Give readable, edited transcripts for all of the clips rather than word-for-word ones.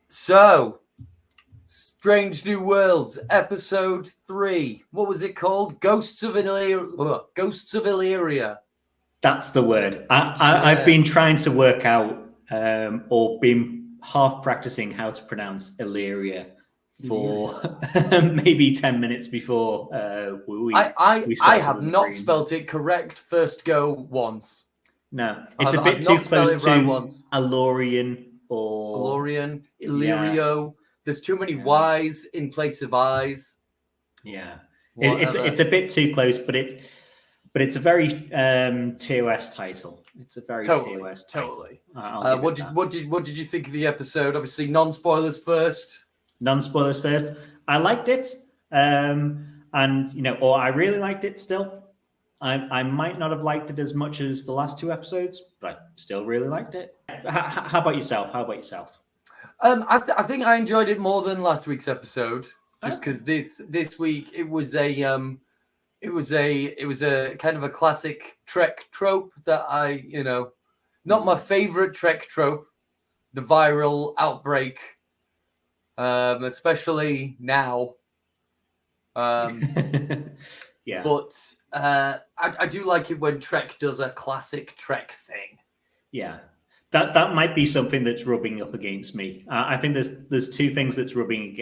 So, Strange New Worlds, episode 3. What was it called? Ghosts of Illyria. That's the word. I've been trying to work out, or been half practicing how to pronounce Illyria for maybe 10 minutes before we I have not spelt it correct first go once. No, it's a bit too close to Alorian or Alorian, Illyrio. There's too many Y's in place of I's. Yeah, it's a bit too close, but it's a very TOS title. It's a very TOS title. Totally. What did you think of the episode? Obviously, non-spoilers first. Non-spoilers first. I liked it, and or I really liked it still. I might not have liked it as much as the last 2 episodes, but I still really liked it. How about yourself? I think I enjoyed it more than last week's episode, just because this week it was a kind of a classic Trek trope that not my favorite Trek trope, the viral outbreak, especially now. Yeah, but I do like it when Trek does a classic Trek thing. Yeah, that might be something that's rubbing up against me. I think there's 2 things that's rubbing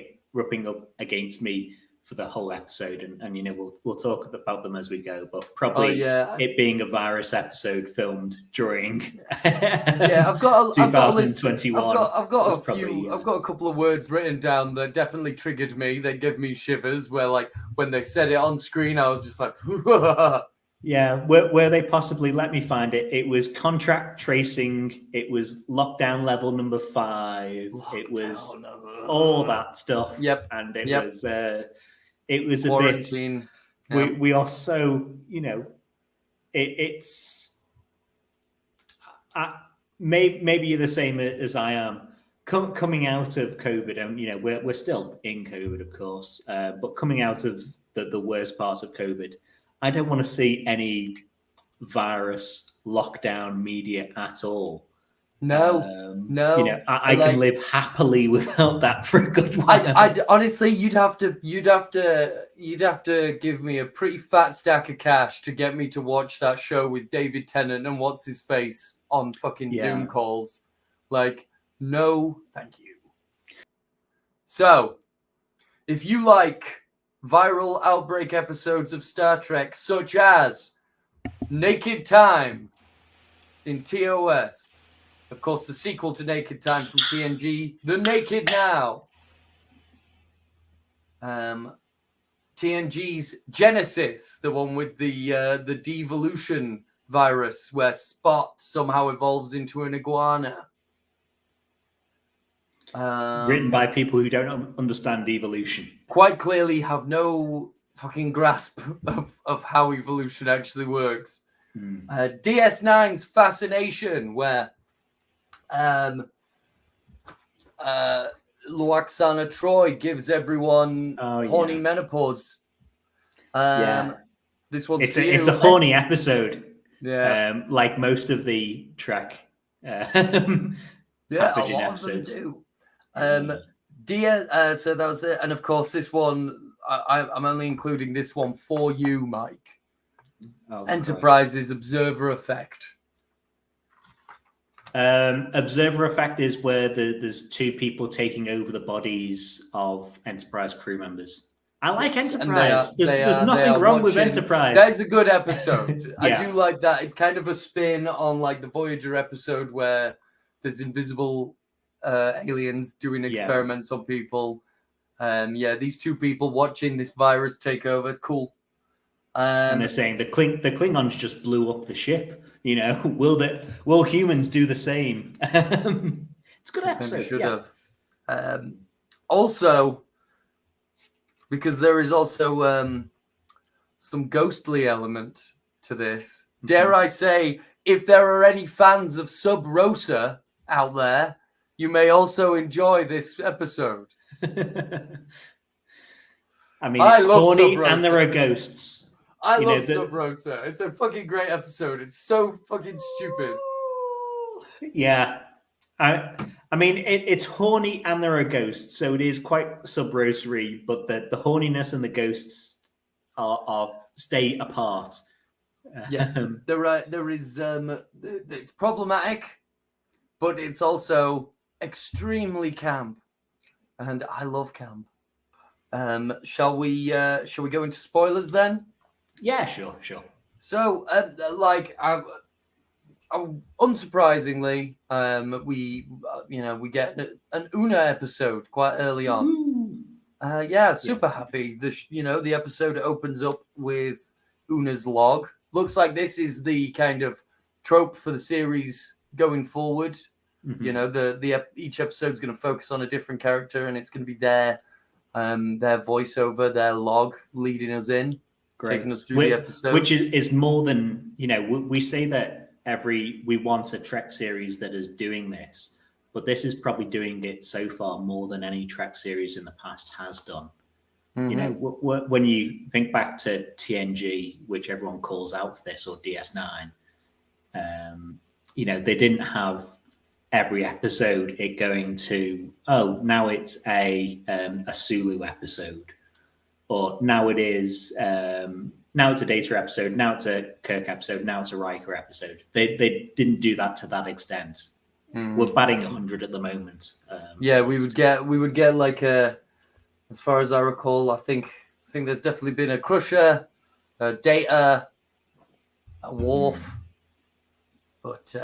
up against me for the whole episode, and we'll talk about them as we go. But probably it being a virus episode filmed during I've got 2021. I've got a couple of words written down that definitely triggered me. They gave me shivers. Where like when they said it on screen, I was just like, yeah. Where they possibly let me find it, it was contract tracing. It was lockdown level number 5. It was all that stuff. Yep, and it was a quarantine. Bit. We are so it's maybe you're the same as I am. Coming out of COVID, and we're still in COVID, of course, but coming out of the worst parts of COVID, I don't want to see any virus lockdown media at all. No. I can live happily without that for a good while. I honestly, you'd have to give me a pretty fat stack of cash to get me to watch that show with David Tennant and what's his face on fucking Zoom calls. Like, no, thank you. So, if you like viral outbreak episodes of Star Trek, such as Naked Time in TOS. Of course, the sequel to Naked Time from TNG, The Naked Now. TNG's Genesis, the one with the devolution virus where Spock somehow evolves into an iguana. Written by people who don't understand evolution. Quite clearly have no fucking grasp of how evolution actually works. DS9's Fascination, where Luoxana Troy gives everyone horny menopause. This one's it's a horny episode. Yeah, like most of the Trek. pathogen episodes. Do. So that was it, and of course this one I'm only including this one for you, Mike. Enterprise's Observer Effect. Observer Effect is where there's 2 people taking over the bodies of Enterprise crew members. I like Enterprise. There's nothing wrong with Enterprise. That is a good episode. I do like that. It's kind of a spin on like the Voyager episode where there's invisible aliens doing experiments on people. These 2 people watching this virus take over. It's cool. And they're saying the Klingons just blew up the ship. Will humans do the same? It's a good episode. Should have. Also, because there is also some ghostly element to this. Dare I say, if there are any fans of Sub Rosa out there, you may also enjoy this episode. I mean, it's horny and there are ghosts. I love Sub Rosa. It's a fucking great episode. It's so fucking stupid. Yeah. I I mean, it's horny and there are ghosts, so it is quite sub-rosery, but the horniness and the ghosts are stay apart. Yes, there is. It's problematic, but it's also extremely camp, and I love camp. Shall we go into spoilers then? Yeah, sure. So, unsurprisingly, we get an Una episode quite early on. Super happy. The episode opens up with Una's log. Looks like this is the kind of trope for the series going forward. Mm-hmm. Each episode is going to focus on a different character, and it's going to be their voiceover, their log leading us in. Great. Taking us through the episode, which is more than we say that we want a Trek series that is doing this, but this is probably doing it so far more than any Trek series in the past has done. Mm-hmm. When you think back to TNG, which everyone calls out for this, or DS9, they didn't have every episode it going to now it's a Sulu episode. Or now it is. Now it's a Data episode. Now it's a Kirk episode. Now it's a Riker episode. They didn't do that to that extent. We're batting 100 at the moment. We would get like as far as I recall, I think there's definitely been a Crusher, a Data, a Worf, but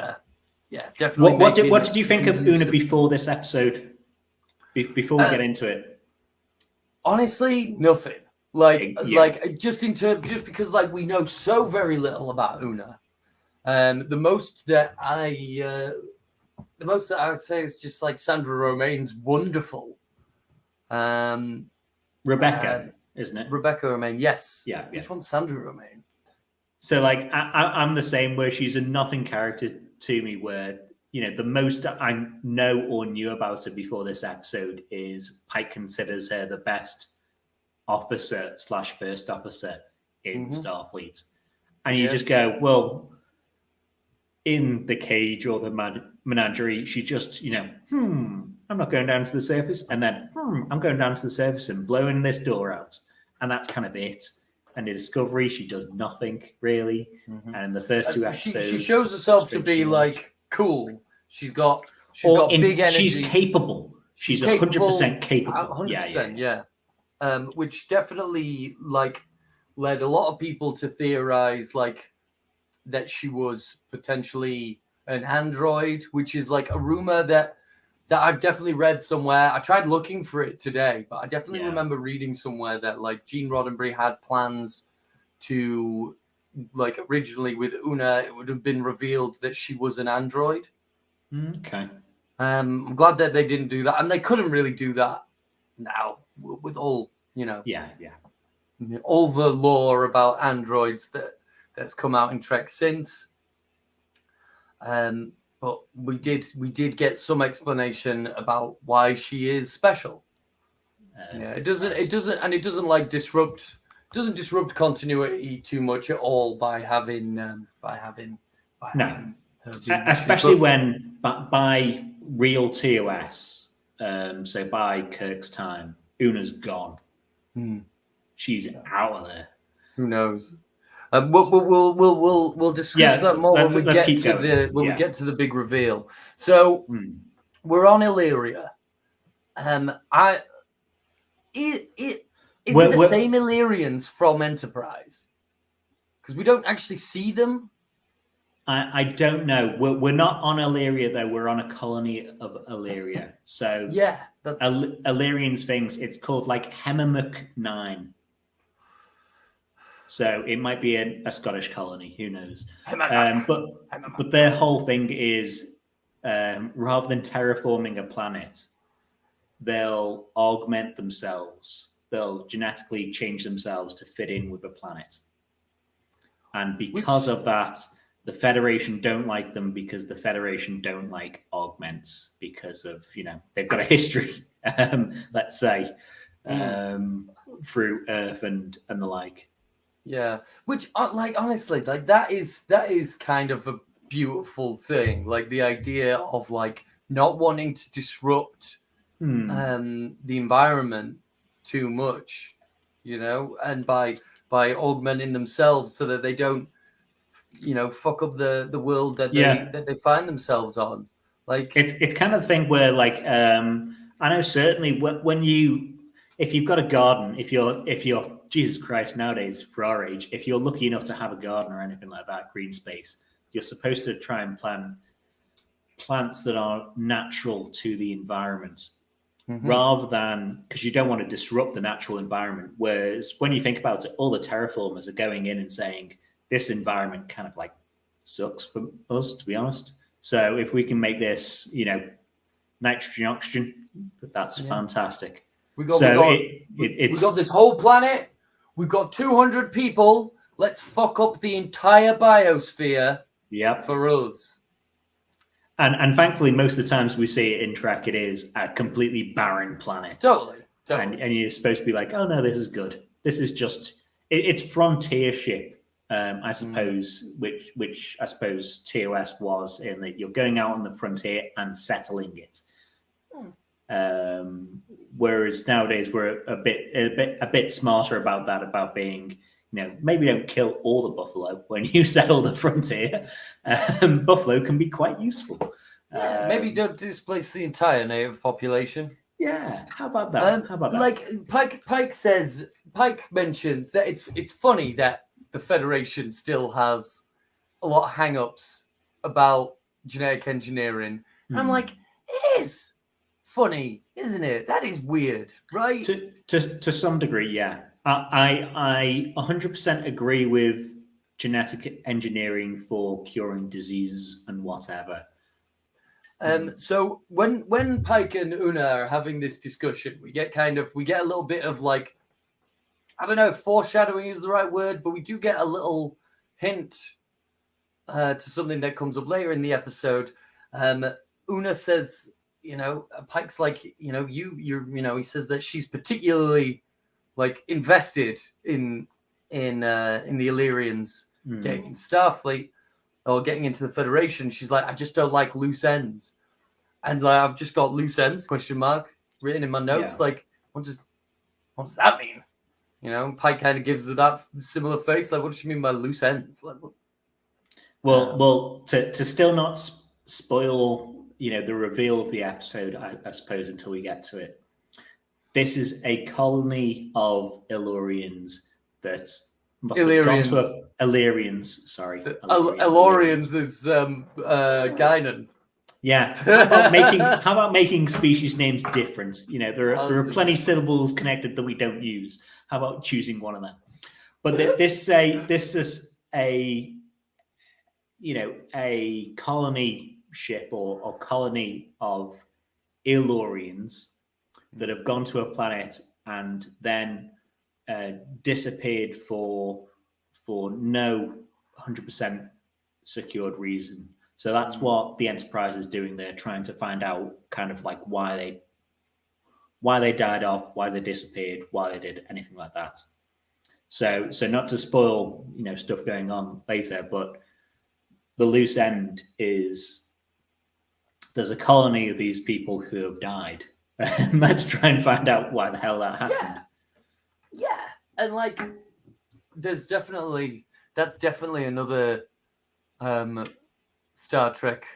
definitely. What did you think of Una before this episode? Before we get into it. Honestly, nothing. Just because we know so very little about Una. The most that I would say is just like Sandra Romaine's wonderful. Rebecca, isn't it? Rebecca Romaine, yes. Yeah. Which one's Sandra Romaine? So I'm the same, where she's a nothing character to me, where the most I know or knew about her before this episode is Pike considers her the best officer / first officer in Starfleet. And you just go, well, in the cage or the menagerie, she just, I'm not going down to the surface. And then, I'm going down to the surface and blowing this door out. And that's kind of it. And in Discovery, she does nothing, really. Mm-hmm. And the first two episodes... She shows herself to be, cool. She's got big energy. She's capable. She's 100% capable. 100%, yeah. Which definitely, led a lot of people to theorize, that she was potentially an android, which is, a rumor that I've definitely read somewhere. I tried looking for it today, but I definitely remember reading somewhere that, Gene Roddenberry had plans to, originally with Una, it would have been revealed that she was an android. Okay. I'm glad that they didn't do that, and they couldn't really do that now with all, all the lore about androids that's come out in Trek since. But we did get some explanation about why she is special. It doesn't disrupt continuity too much at all by having especially when by real TOS, so by Kirk's time, Una's gone. She's out of there. Who knows? We'll discuss that more when we get to the big reveal. So we're on Illyria. Is it the same Illyrians from Enterprise? Because we don't actually see them. I don't know. We're not on Illyria though. We're on a colony of Illyria. So that's Illyrians things. It's called Hemimuk 9. So it might be a Scottish colony. Who knows? But their whole thing is rather than terraforming a planet, they'll augment themselves. They'll genetically change themselves to fit in with a planet. And because of that, the Federation don't like them, because the Federation don't like augments because of, they've got a history, let's say, through Earth and the like. Yeah, which honestly, that is kind of a beautiful thing. The idea of not wanting to disrupt the environment too much, and by augmenting themselves so that they don't, fuck up the world that they find themselves on. Like it's kind of the thing where I know certainly if you've got a garden, if you're Jesus Christ, nowadays for our age, if you're lucky enough to have a garden or anything like that, green space, you're supposed to try and plant plants that are natural to the environment, rather than, because you don't want to disrupt the natural environment. Whereas when you think about it, all the terraformers are going in and saying this environment kind of like sucks for us, to be honest. So if we can make this, nitrogen, oxygen, that's fantastic. We got this whole planet. We've got 200 people. Let's fuck up the entire biosphere. For us. And thankfully, most of the times we see it in Trek, it is a completely barren planet. Totally. And you're supposed to be like, oh no, this is good. This is just it's frontier ship, I suppose, which I suppose TOS was, in that you're going out on the frontier and settling it. Whereas nowadays we're a bit smarter about that, about being, maybe don't kill all the buffalo when you settle the frontier. Buffalo can be quite useful. Maybe don't displace the entire native population. Yeah, how about that? Like Pike mentions that it's funny that the Federation still has a lot of hang-ups about genetic engineering. And I'm like, it is funny, isn't it? That is weird, right? To some degree, yeah. I 100% agree with genetic engineering for curing diseases and whatever. So when Pike and Una are having this discussion, we get a little bit of like, I don't know if foreshadowing is the right word, but we do get a little hint to something that comes up later in the episode. Una says, Pike's like, you're he says that she's particularly like invested in the Illyrians getting Starfleet or getting into the Federation. She's like, I just don't like loose ends, and like I've just got loose ends ? Written in my notes. Like, what does that mean? Pike kind of gives her that similar face. Like, what does she mean by loose ends? Like, well, to still not spoil, the reveal of the episode, I suppose, until we get to it. This is a colony of Illyrians that must have gone to Illyrians. Sorry, Illyrians is Guinan. Yeah. How about making species names different? There are plenty of syllables connected that we don't use. How about choosing one of them? But this is a colony ship or colony of Illyrians that have gone to a planet and then disappeared for no 100% secured reason. So that's what the Enterprise is doing. They're trying to find out kind of like why they died off, why they disappeared, why they did anything like that. So not to spoil stuff going on later, but the loose end is there's a colony of these people who have died. Let's try and find out why the hell that happened. Yeah. And like, that's definitely another Star Trek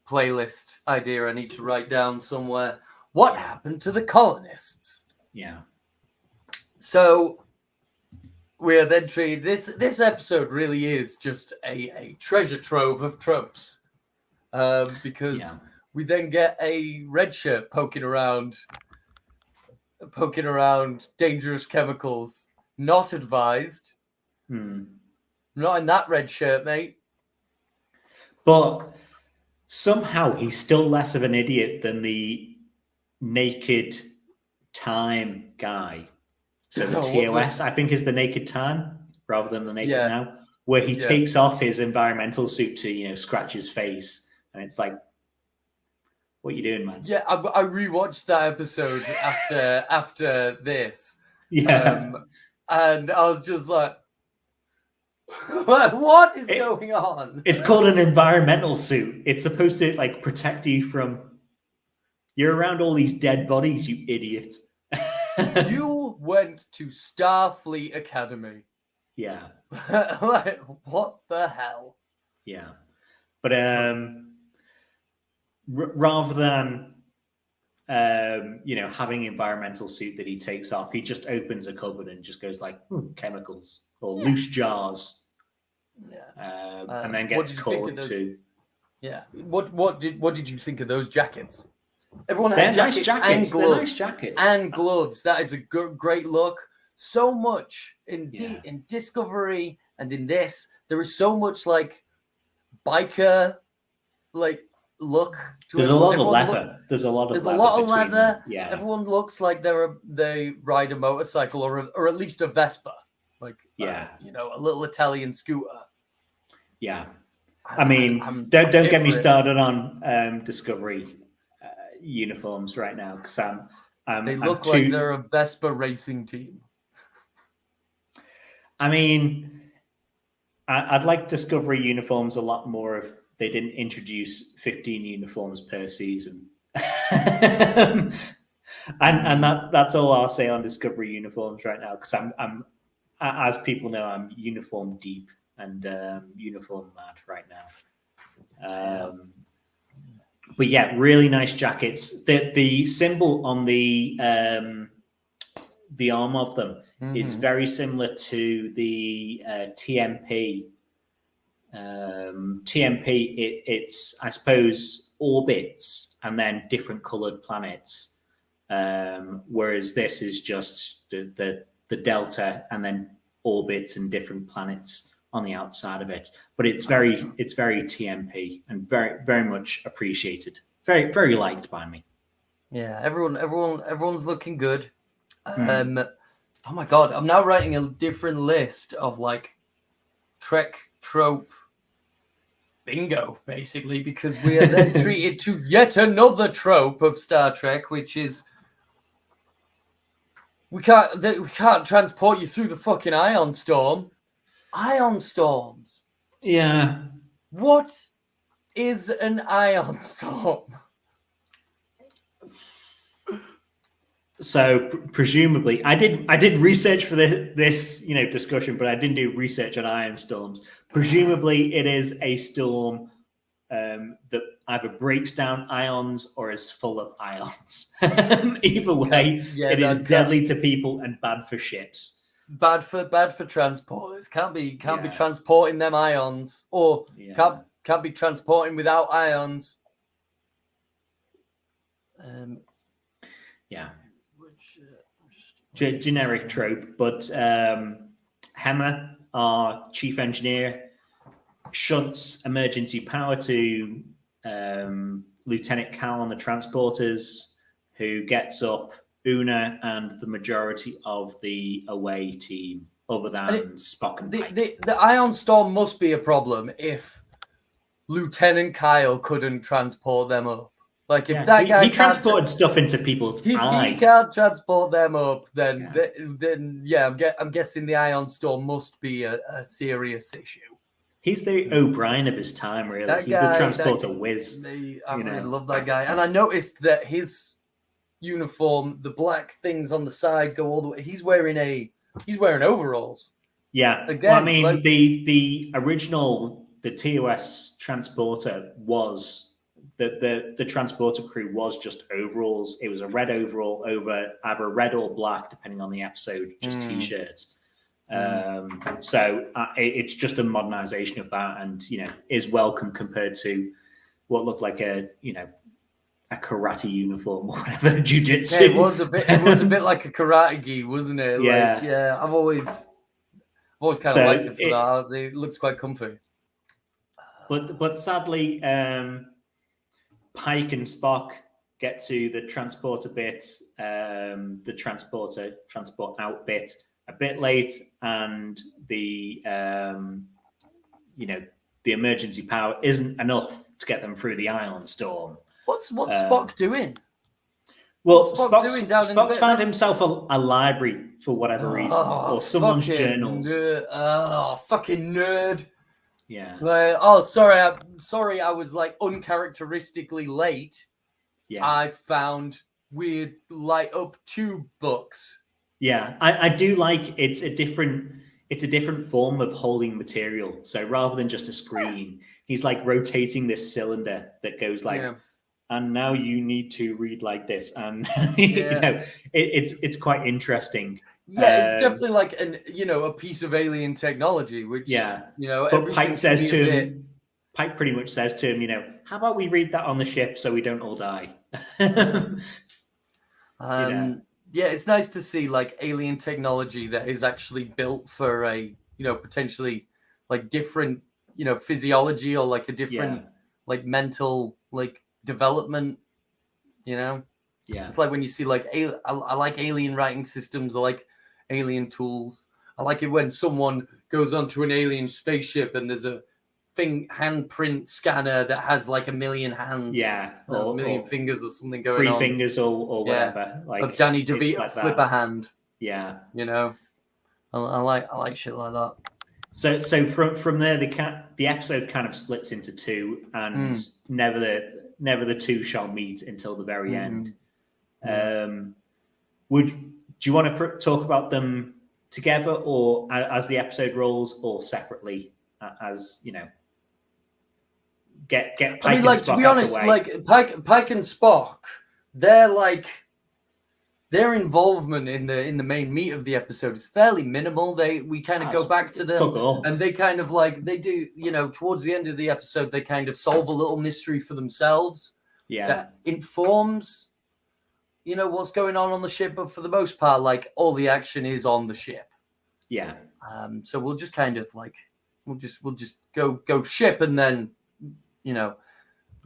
playlist idea I need to write down somewhere. What happened to the colonists? Yeah. So we're then treated. This episode really is just a treasure trove of tropes, because we then get a red shirt poking around dangerous chemicals. Not advised. Not in that red shirt, mate. But somehow he's still less of an idiot than the Naked Time guy. So the TOS, I think, is the Naked Time rather than the Naked Now, where he takes off his environmental suit to, scratch his face. And it's like, what you doing, man? Yeah, I rewatched that episode after this. Yeah. And I was just like, what is going on? It's called an environmental suit. It's supposed to like protect you from You're around all these dead bodies, you idiot. You went to Starfleet Academy. Yeah. Like, what the hell? Yeah. But rather than having an environmental suit that he takes off, he just opens a cupboard and just goes like chemicals or loose jars. Yeah. And then gets called to. Yeah. What did you think of those jackets? Everyone had nice jackets. And gloves. They're nice jackets. And gloves. That is a great look. So much in Discovery and in this, there is so much like biker like look. There's a lot of leather. There's a lot of leather. Yeah. Everyone looks like they ride a motorcycle or at least a Vespa. Like a little Italian scooter. Yeah. I mean, don't get me started on Discovery uniforms right now, because they look like they're a Vespa racing team. I mean, I'd like Discovery uniforms a lot more if they didn't introduce 15 uniforms per season. and that's all I'll say on Discovery uniforms right now, because I'm as people know, I'm uniform deep and uniform mad right now. But yeah, really nice jackets. The symbol on the arm of them is very similar to the TMP. TMP, it's I suppose orbits and then different colored planets, whereas this is just the delta and then orbits and different planets on the outside of it. But it's very TMP and very, very much appreciated. Very, very liked by me. Yeah, everyone's looking good. Oh my god, I'm now writing a different list of like Trek trope bingo, basically, because we are then treated to yet another trope of Star Trek, which is we can't transport you through the fucking ion storm. Ion storms. Yeah. What is an ion storm? So presumably, I did research for this discussion, but I didn't do research on ion storms. Presumably, it is a storm that either breaks down ions or is full of ions. Either way, it is deadly to people and bad for ships. Bad for transporters. Can't be transporting them ions, or can't be transporting without ions. Yeah. Generic trope, but Hemmer, our chief engineer, shunts emergency power to Lieutenant Cal on the transporters, who gets up Una and the majority of the away team, other than Spock and Pike. The ion storm must be a problem if Lieutenant Kyle couldn't transport them up. Like if that guy transported stuff into people's eye. If he can't transport them up, then I'm guessing the ion storm must be a serious issue. He's the O'Brien of his time, really. He's the transporter whiz. I really love that guy, and I noticed that his uniform, the black things on the side go all the way. He's wearing overalls. Yeah, again, well, I mean the original TOS transporter was. The transporter crew was just overalls. It was a red overall over either red or black, depending on the episode, just t-shirts. So it's just a modernization of that, and is welcome compared to what looked like a karate uniform or whatever, jiu-jitsu. Yeah, it was a bit like a karate gi, wasn't it? Yeah, like, yeah. I've always kind of liked it for that. It looks quite comfy. But sadly, Pike and Spock get to the transporter bit, the transport out bit a bit late, and the emergency power isn't enough to get them through the ion storm. What's Spock doing? Well, Spock's found himself a library for whatever reason, or someone's journals. Fucking nerd. Yeah. Like, sorry, I was like uncharacteristically late. I found weird light up tube books. Yeah, I do like it's a different form of holding material. So rather than just a screen, he's like rotating this cylinder that goes like, and now you need to read like this, and it's quite interesting. Yeah, it's definitely like a piece of alien technology, which But Pike says to him, Pike pretty much says to him, how about we read that on the ship so we don't all die? Yeah, it's nice to see like alien technology that is actually built for a potentially like different physiology or like a different like mental like development. It's like when you see like I like alien writing systems, I like alien tools. I like it when someone goes onto an alien spaceship and there's a handprint scanner that has like a million hands, or a million fingers or something going on. 3 fingers or whatever. Like of Danny DeVito like flip a hand. Yeah, I like shit like that. So from there, the episode kind of splits into 2, and never the 2 shall meet until the very end. Do you want to talk about them together, or as the episode rolls, or separately? As get Pike and Spock to be honest, like Pike and Spock, their involvement in the main meat of the episode is fairly minimal. We kind of go back to them, and they kind of like they do, towards the end of the episode, they kind of solve a little mystery for themselves. That informs, what's going on the ship. But for the most part, like all the action is on the ship. Yeah. So we'll just kind of like we'll just go ship, and then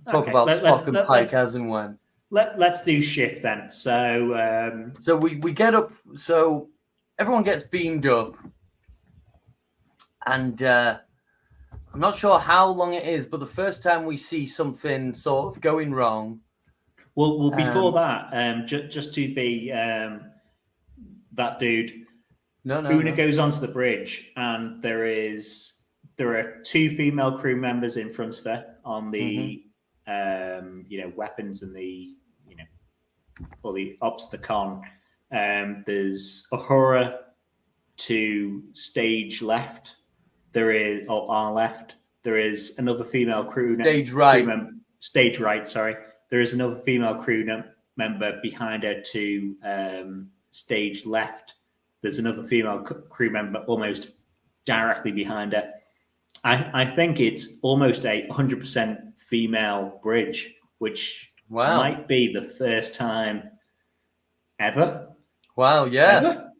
talk about Spock and Pike as and when. Let's do ship then. So so we get up. So everyone gets beamed up, and I'm not sure how long it is, but the first time we see something sort of going wrong. Well, before that, just to be that dude. Una goes onto the bridge, and there are 2 female crew members in front of her on the weapons and the or the ops of the con. There's Uhura to stage left. There is our left. There is another female crew stage right. Stage right. Sorry. There is another female crew member behind her to stage left. There's another female crew member almost directly behind her. I think it's almost a 100% female bridge, which might be the first time ever. Wow, yeah. Ever?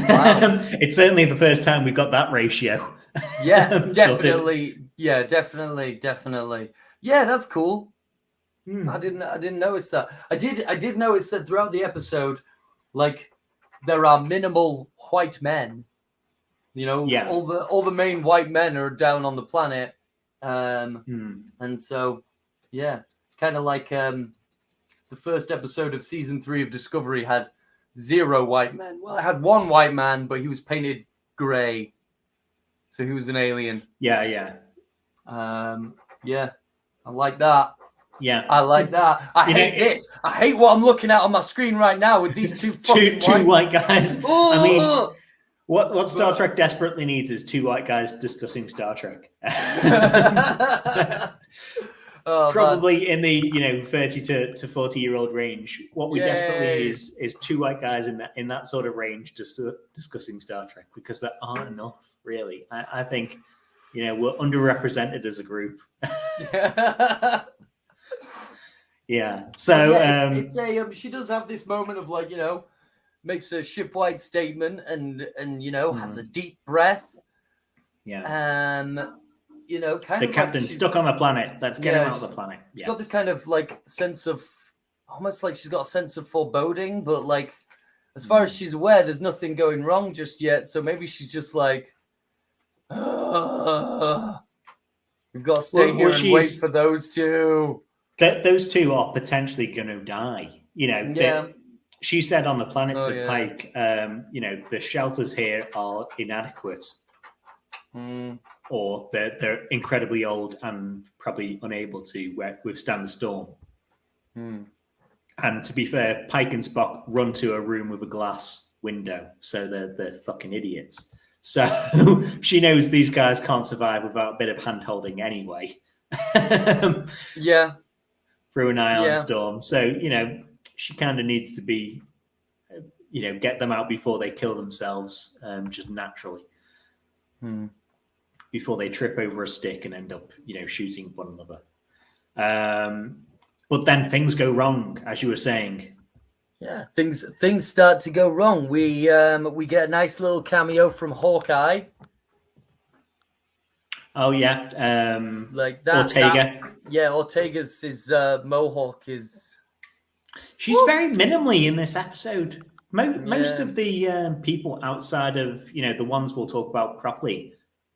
Wow. It's certainly the first time we've got that ratio. Yeah, definitely. Yeah, definitely. Yeah, that's cool. I didn't notice that. I did notice that throughout the episode, like there are minimal white men. All the main white men are down on the planet. And so it's kind of like the first episode of season 3 of Discovery had 0 white men. Well, it had 1 white man, but he was painted gray, so he was an alien. Yeah. I like that. Yeah, I like that. I hate this. I hate what I'm looking at on my screen right now with these two white guys. I mean, what Star Trek desperately needs is 2 white guys discussing Star Trek. Probably in the 30 to 40-year-old range. What we desperately need is 2 white guys in that sort of range just discussing Star Trek, because there aren't enough, really. I think we're underrepresented as a group. Yeah. So it's a she does have this moment of like makes a shipwide statement and has a deep breath. Yeah. Kind the captain's stuck on the planet. Let's get him out of the planet. She's got this kind of like sense of almost like she's got a sense of foreboding, but like as far as she's aware, there's nothing going wrong just yet. So maybe she's just like, we've got to stay here and wait for those 2. Those 2 are potentially going to die. She said on the planet to Pike, the shelters here are inadequate, or they're incredibly old and probably unable to withstand the storm. And to be fair, Pike and Spock run to a room with a glass window, so they're fucking idiots. So she knows these guys can't survive without a bit of hand-holding anyway. Yeah. Through an ion storm. So, she kind of needs to be, get them out before they kill themselves, just naturally. Before they trip over a stick and end up, shooting one another. But then things go wrong, as you were saying. Yeah, things start to go wrong. We get a nice little cameo from Hawkeye. Oh yeah, like that. Ortega. Ortega's mohawk is. She's very minimally in this episode. Most of the people outside of the ones we'll talk about properly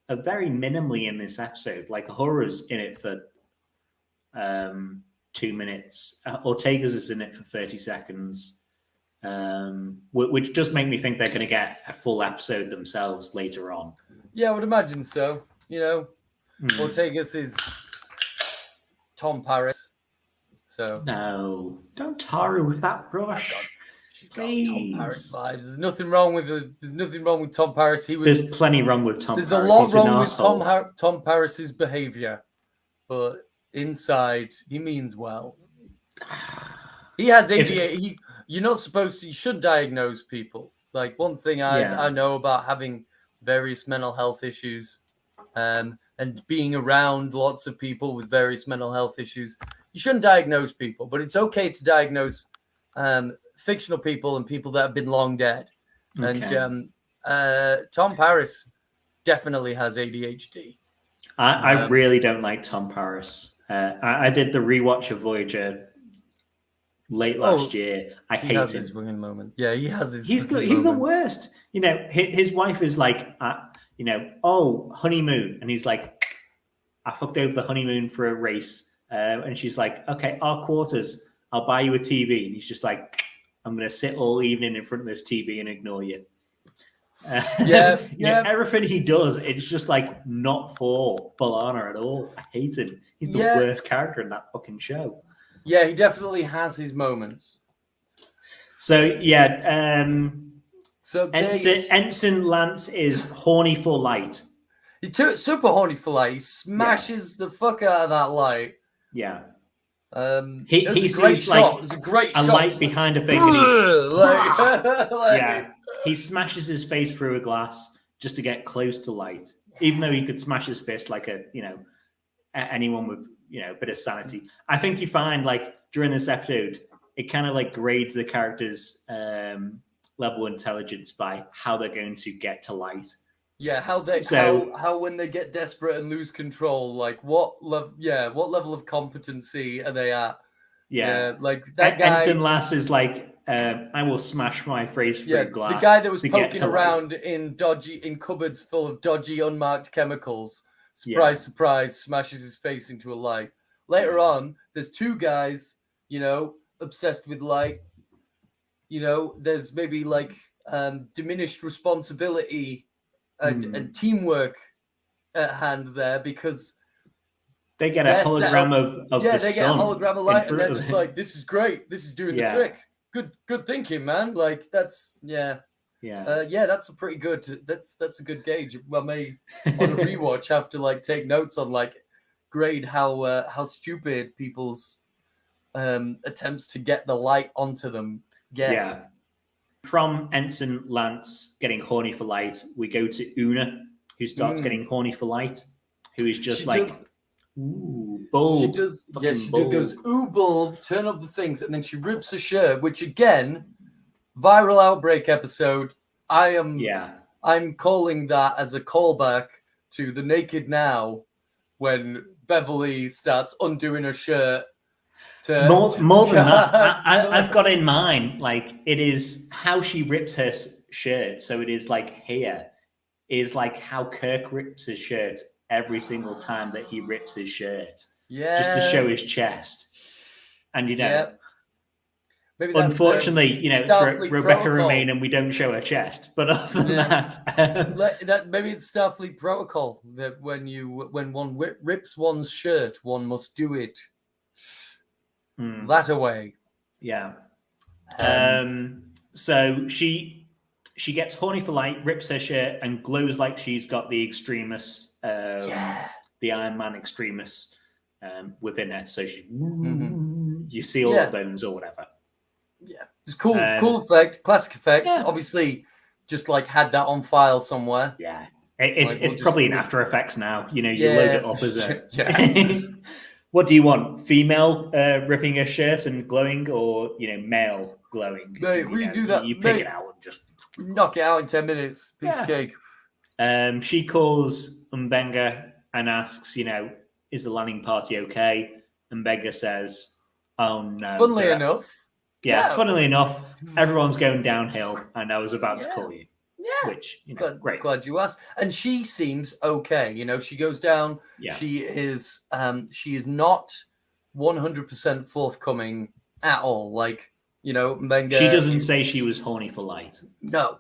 are very minimally in this episode. Like Uhura's in it for 2 minutes. Ortega's is in it for 30 seconds, which does make me think they're going to get a full episode themselves later on. Yeah, I would imagine so. Ortega's is Tom Paris. So no, don't tar her with that brush. She's got Tom Paris vibes. There's nothing wrong with Tom Paris. There's plenty wrong with Tom. There's a lot wrong with Tom Paris's behavior, but inside he means well. He has ADHD. You're not supposed to. You should diagnose people. Like one thing I know about having various mental health issues, and being around lots of people with various mental health issues, you shouldn't diagnose people, but it's okay to diagnose fictional people and people that have been long dead. Okay. And Tom Paris definitely has ADHD. I really don't like Tom Paris. I did the rewatch of Voyager late last year. I hate him. His winging moment. Yeah, he has his. He's the worst. His wife is like, oh, honeymoon, and he's like, I fucked over the honeymoon for a race, and she's like, okay, our quarters, I'll buy you a TV, and he's just like, I'm gonna sit all evening in front of this TV and ignore you. Everything he does, it's just like not for B'Elanna at all. I hate him. He's the worst character in that fucking show. Yeah, he definitely has his moments. So Ensign Lance is horny for light. He's super horny for light. He smashes the fuck out of that light. Yeah. He sees like it was a great shot. Light behind a thing. He smashes his face through a glass just to get close to light, even though he could smash his fist like anyone with a bit of sanity. I think you find like during this episode, it kind of like grades the character's level of intelligence by how they're going to get to light. Yeah, how when they get desperate and lose control, like what level of competency are they at? Yeah, like that guy. Ensign Lass is like, I will smash my face through glass. The guy that was poking around in cupboards full of dodgy, unmarked chemicals. Surprise, surprise, smashes his face into a light. Later on, there's two guys, obsessed with light. There's maybe like diminished responsibility and teamwork at hand there because they get a hologram of the sun. They get a hologram of light, and they're just like, "This is great. This is doing the trick. Good thinking, man." Like that's that's a pretty good. That's a good gauge. I may on a rewatch have to like take notes on like grade how stupid people's attempts to get the light onto them get. Yeah. From Ensign Lance getting horny for light, we go to Una, who starts getting horny for light, who is just ooh, bulb. She does. She goes, ooh, bulb, turn up the things, and then she rips a shirt, which again, viral outbreak episode. I'm calling that as a callback to the Naked Now when Beverly starts undoing her shirt. More than that, I've got in mind, like, it is how she rips her shirt. So it is like here is like how Kirk rips his shirt every single time that he rips his shirt. Yeah. Just to show his chest. And, maybe unfortunately, for Rebecca Romaine, and we don't show her chest. But other than that, maybe it's Starfleet protocol that when one rips one's shirt, one must do it that away. Yeah. So she gets horny for light, rips her shirt, and glows like she's got the Extremis, the Iron Man Extremis within her. So she, you see all the bones or whatever. Yeah, it's cool. Cool effect, classic effect. Yeah. Obviously, just like had that on file somewhere. Yeah, it's probably in After Effects now. You know, you load it up as a. What do you want? Female ripping her shirt and glowing, or male glowing? Mate, we do that. You pick it out and just knock it out in 10 minutes. Piece of cake. She calls Mbenga and asks, is the landing party okay? Mbenga says, "Oh no." Funnily enough. Yeah, funnily enough, everyone's going downhill, and I was about to call you. Yeah. Which, great. Glad you asked. And she seems okay. She goes down. Yeah. She is not 100% forthcoming at all. Like, Mbenga. She doesn't say she was horny for light. No.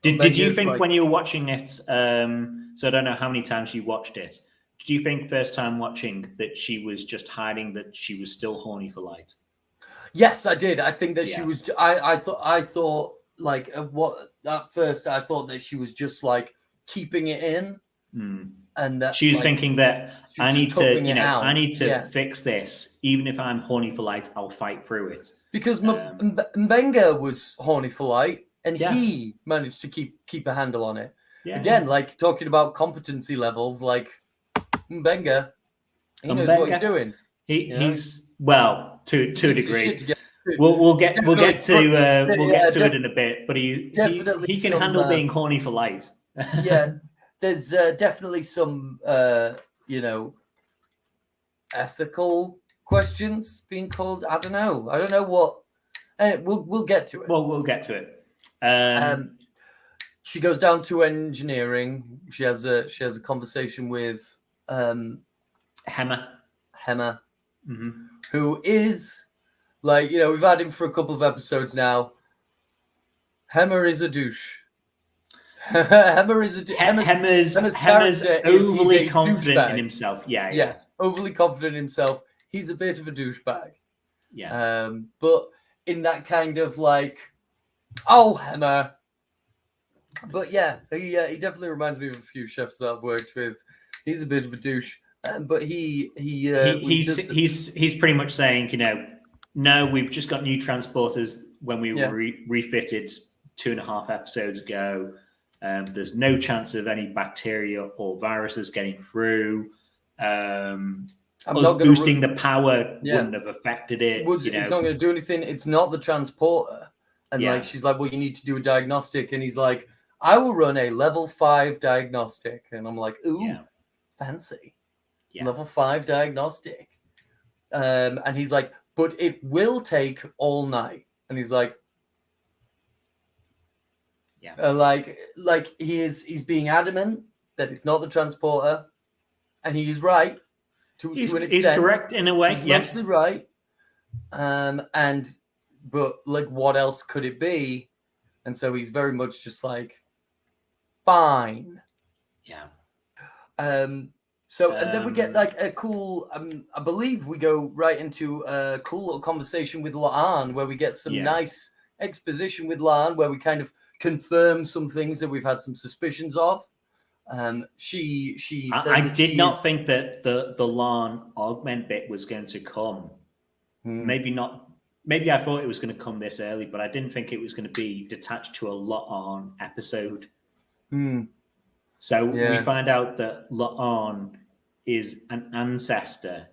Did you think when you were watching it, so I don't know how many times you watched it, did you think first time watching that she was just hiding that she was still horny for light? Yes, I did. I think that she was. I thought like at first I thought that she was just like keeping it in, and that she was thinking that I need to fix this. Even if I'm horny for light, I'll fight through it. Because Mbenga was horny for light, and he managed to keep a handle on it. Yeah. Again, like talking about competency levels, like Mbenga, he knows what he's doing. He's well, to a degree. We'll get to it in a bit, but he can handle being horny for light. Yeah, there's definitely some ethical questions being called. I don't know what. We'll get to it. Well, we'll get to it. She goes down to engineering. She has a conversation with Hema, who is like, we've had him for a couple of episodes now. Hema is a douche. Hema's overly confident in himself. Yes, overly confident in himself. He's a bit of a douchebag. Yeah. But in that kind of like, oh, Hema. But yeah, he definitely reminds me of a few chefs that I've worked with. He's a bit of a douche, but he's pretty much saying, no, we've just got new transporters when we were refitted 2.5 episodes ago. There's no chance of any bacteria or viruses getting through. Boosting the power wouldn't have affected it. It's not going to do anything. It's not the transporter. And like she's like, well, you need to do a diagnostic. And he's like, I will run a level 5 diagnostic. And I'm like, ooh, fancy. Yeah. Level 5 diagnostic. And he's like, but it will take all night. And he's like, like he's being adamant that it's not the transporter, and he is right to an extent. He's correct in a way. He's mostly right. But like, what else could it be? And so he's very much just like, fine. Yeah. So and then we get like a cool. I believe we go right into a cool little conversation with La'an, where we get some nice exposition with La'an, where we kind of confirm some things that we've had some suspicions of. She says I did not think that the La'an augment bit was going to come. Maybe not. Maybe I thought it was going to come this early, but I didn't think it was going to be detached to a La'an episode. So we find out that La'an is an ancestor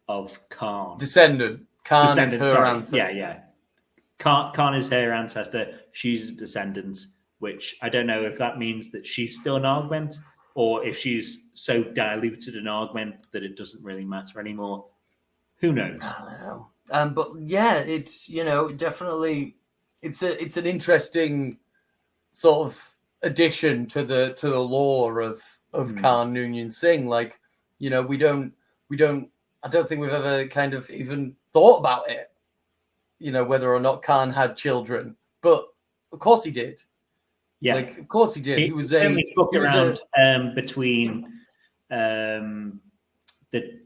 of Khan. Descendant. Khan is her ancestor. Yeah. Khan is her ancestor. She's a descendant, which I don't know if that means that she's still an augment or if she's so diluted an augment that it doesn't really matter anymore. Who knows? I don't know. But yeah, it's definitely it's an interesting sort of addition to the lore of Khan Noonien Singh. Like, I don't think we've ever kind of even thought about it. Whether or not Khan had children, but of course he did. Yeah, like of course he did. He was fucked around between the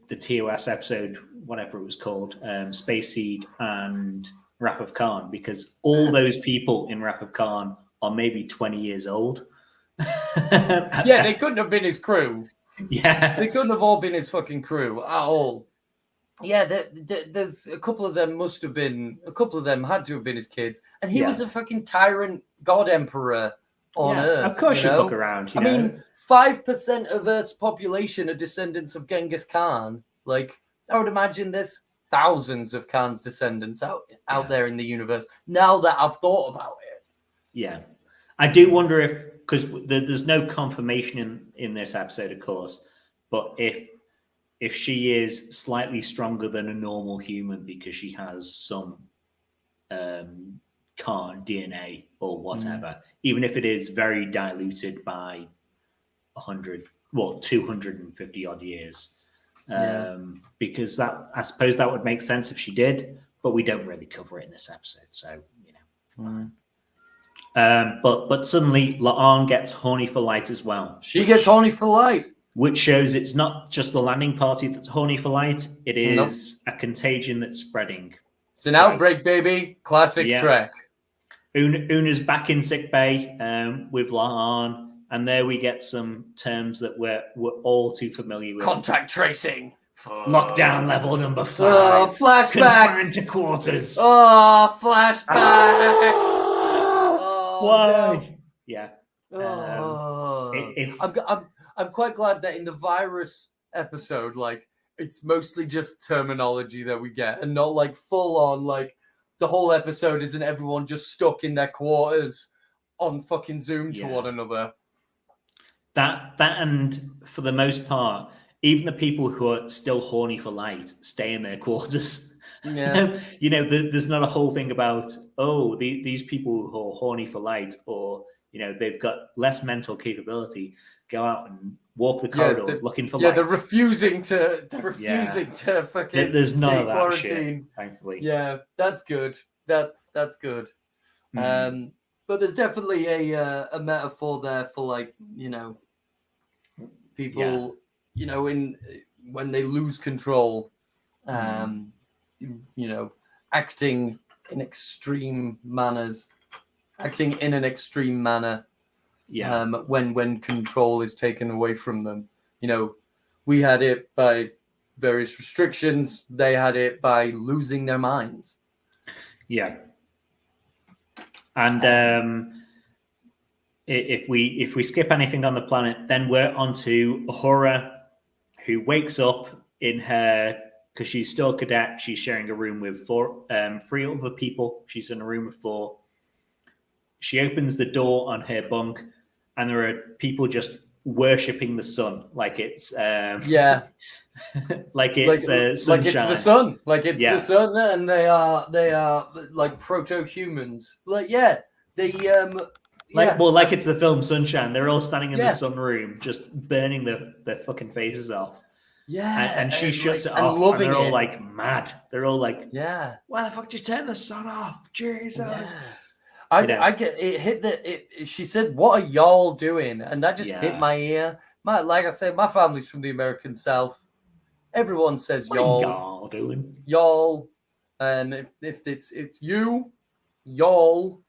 TOS episode, whatever it was called, Space Seed, and Wrath of Khan, because all those people in Wrath of Khan are maybe 20 years old. Yeah, they couldn't have been his crew. Yeah. They couldn't have all been his fucking crew at all. Yeah, there's a couple of them had to have been his kids. And he was a fucking tyrant god emperor on Earth. Of course you fuck around. I mean, 5% of Earth's population are descendants of Genghis Khan. Like, I would imagine there's thousands of Khan's descendants out there in the universe. Now that I've thought about it. Yeah. I do wonder if, because there's no confirmation in this episode, of course, but if she is slightly stronger than a normal human because she has some Khan DNA or whatever, even if it is very diluted by 250 odd years, because that, I suppose that would make sense if she did, but we don't really cover it in this episode, so fine. But suddenly La'an gets horny for light as well. She gets horny for light, which shows it's not just the landing party that's horny for light. It is a contagion that's spreading. It's an outbreak, baby. Classic Trek. Una's back in sickbay with La'an, and there we get some terms that we're all too familiar with. Contact tracing. Lockdown level number 5. Oh, flashbacks. Confined to quarters. Oh, flashbacks. Why? No. Yeah. I'm quite glad that in the virus episode, like, it's mostly just terminology that we get, and not like full on, like, the whole episode isn't everyone just stuck in their quarters on fucking Zoom to one another. That and for the most part, even the people who are still horny for light stay in their quarters. Yeah. There's not a whole thing about, these people who are horny for light, or, they've got less mental capability, go out and walk the corridors looking for light. Yeah, they're refusing to fucking there's none of that quarantined. shit, thankfully. Yeah, that's good. That's good. But there's definitely a metaphor there for, like, people, when they lose control, acting in extreme manners, acting in an extreme manner. Yeah. When control is taken away from them. We had it by various restrictions. They had it by losing their minds. Yeah. And if we skip anything on the planet, then we're onto Uhura, who wakes up in her, because she's still a cadet. She's sharing a room with 3 other people. She's in a room with 4. She opens the door on her bunk, and there are people just worshipping the sun, like it's sunshine. Like it's the sun, the sun, and they are like proto-humans. Like it's the film Sunshine. They're all standing in the sunroom, just burning their fucking faces off. Yeah, and she shuts it off, and they're all like mad. They're all like, why the fuck did you turn the sun off? Jesus. Yeah. I get it. She said, "What are y'all doing?" And that just hit my ear. Like I said, my family's from the American South. Everyone says y'all. What are y'all doing? Y'all. And if it's you, y'all.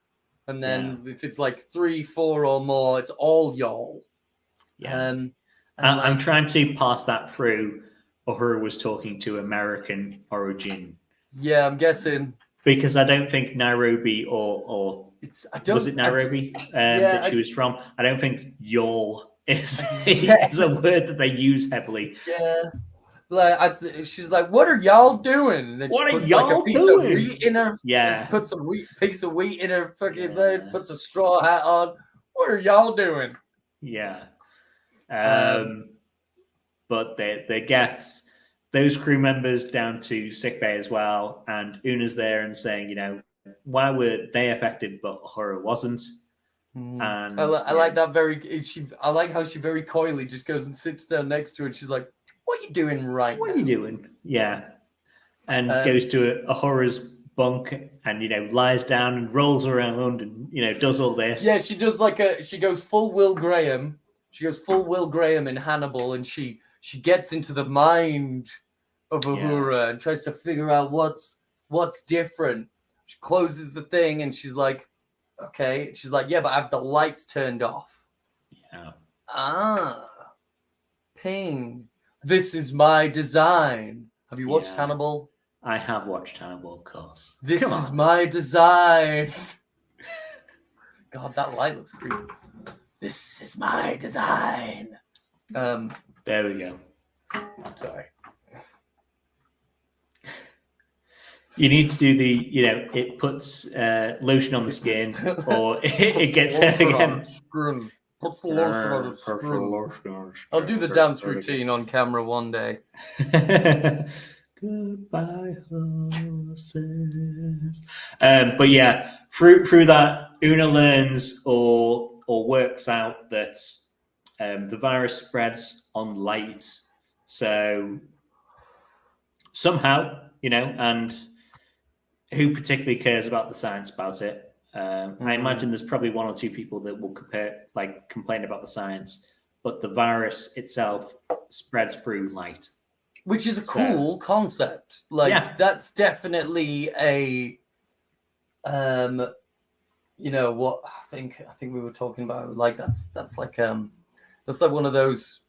And then if it's like 3, 4 or more, it's all y'all. Yeah. I'm trying to pass that through. Uhura was talking to American origin. Yeah, I'm guessing. Because I don't think Nairobi or was it Nairobi that she was from? I don't think y'all is a word that they use heavily. Yeah. Like she's like, "What are y'all doing?" And then what she puts are y'all like a piece doing? Of wheat in her. Yeah. Puts a piece of wheat in her fucking bed. Puts a straw hat on. What are y'all doing? Yeah. But they get those crew members down to sickbay as well, and Una's there and saying, why were they affected but Uhura wasn't? And I like that I like how she very coyly just goes and sits down next to her, and she's like, "What are you doing right now? What are you doing?" Yeah, and goes to Uhura's bunk and lies down and rolls around and does all this. Yeah, she does she goes full Will Graham. She goes full Will Graham in Hannibal, and she gets into the mind of Uhura and tries to figure out what's different. She closes the thing and she's like, okay. She's like, yeah, but I have the lights turned off. Yeah. Ping. This is my design. Have you watched Hannibal? I have watched Hannibal, of course. This is my design. God, that light looks creepy. This is my design. There we go. I'm sorry. You need to do the, it puts lotion on the skin, or it gets again. Puts the lotion on the skin. I'll do the dance routine on camera one day. Goodbye, horses. But yeah, through that, Una learns or works out that the virus spreads on light. So somehow, and who particularly cares about the science about it? I imagine there's probably one or two people that will complain about the science, but the virus itself spreads through light. Which is a cool concept. That's definitely a, what I think we were talking about. Like that's like one of those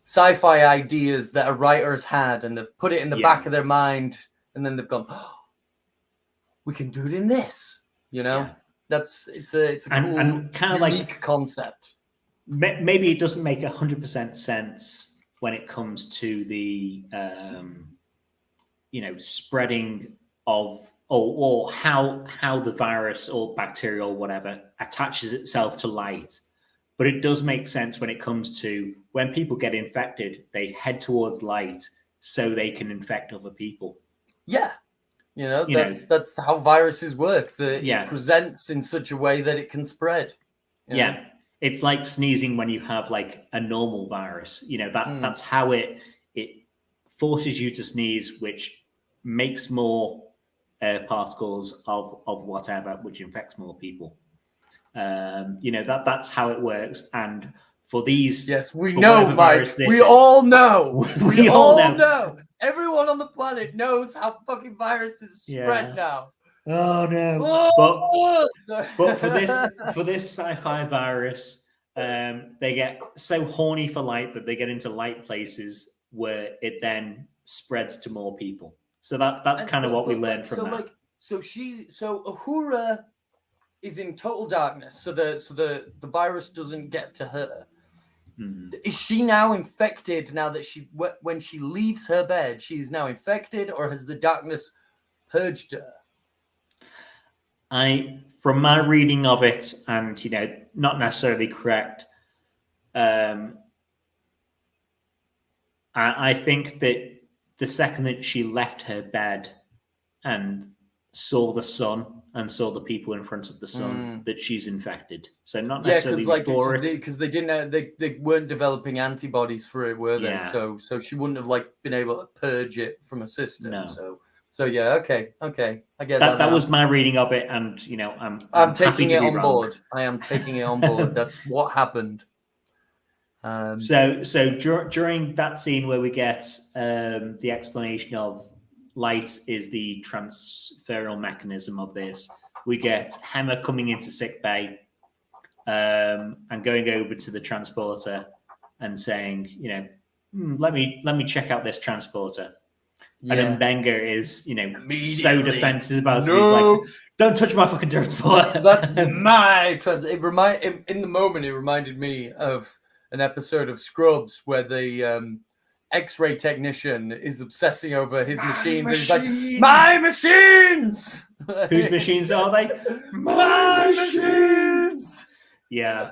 sci-fi ideas that a writer's had, and they've put it in the back of their mind, and then they've gone, oh, we can do it in this. It's a cool and kind of unique concept. Maybe it doesn't make 100% sense when it comes to the spreading of or how the virus or bacteria or whatever attaches itself to light, but it does make sense when it comes to when people get infected, they head towards light so they can infect other people. That's how viruses work. It presents in such a way that it can spread. It's like sneezing when you have like a normal virus. That's how it forces you to sneeze, which makes more particles of whatever, which infects more people. That's how it works. And for these, yes, we know, Mike. We all know. We all know. Everyone on the planet knows how fucking viruses spread now. Oh no! But for this sci-fi virus, they get so horny for light that they get into light places where it then spreads to more people. So that's kind of what we learned from that. So Uhura is in total darkness. So the virus doesn't get to her. Is she now infected? Now that when she leaves her bed, she's now infected, or has the darkness purged her? From my reading of it, and not necessarily correct, I think that the second that she left her bed and saw the sun and saw the people in front of the sun, that she's infected. So not necessarily before it, because they weren't developing antibodies for it, were they? So she wouldn't have been able to purge it from a system. No. So yeah, okay, I get that. That now. was my reading of it, and I'm taking it on board. I am taking it on board. That's what happened. So during that scene where we get the explanation of light is the transferal mechanism of this, we get Hemmer coming into sickbay and going over to the transporter and saying, let me check out this transporter. Yeah. And then Benga is, so defensive about it. He's like, don't touch my fucking transporter. That's my transporter. In the moment, it reminded me of an episode of Scrubs where the X-ray technician is obsessing over his machines. And he's like, my machines! Whose machines are they? My machines! Yeah,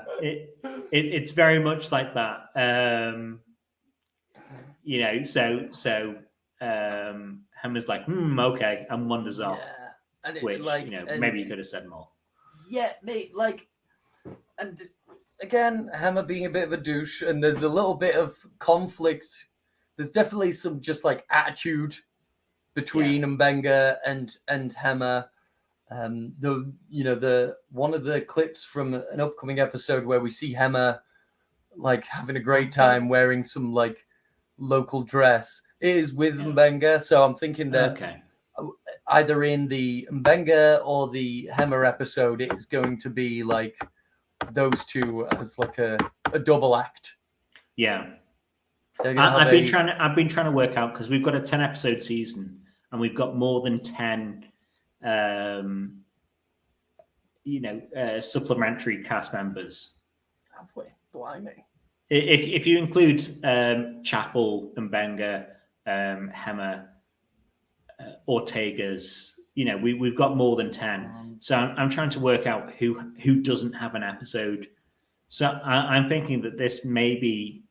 it's very much like that. Hammer's like, okay, and wanders off. And which, maybe you could have said more. Yeah, mate, and again, Hammer being a bit of a douche, and there's a little bit of conflict. There's definitely some just attitude between Mbenga and Hammer. The one of the clips from an upcoming episode where we see Hammer having a great time wearing some local dress is with Mbenga. So I'm thinking that either in the Mbenga or the Hemmer episode, it's going to be like those two as like a double act. Yeah. I've been trying to work out, because we've got a 10 episode season and we've got more than 10 supplementary cast members. Have we? Blimey. If you include Chapel, Mbenga, Hemmer, Ortega's, we've got more than 10. So I'm trying to work out who doesn't have an episode. So I'm thinking that this may be,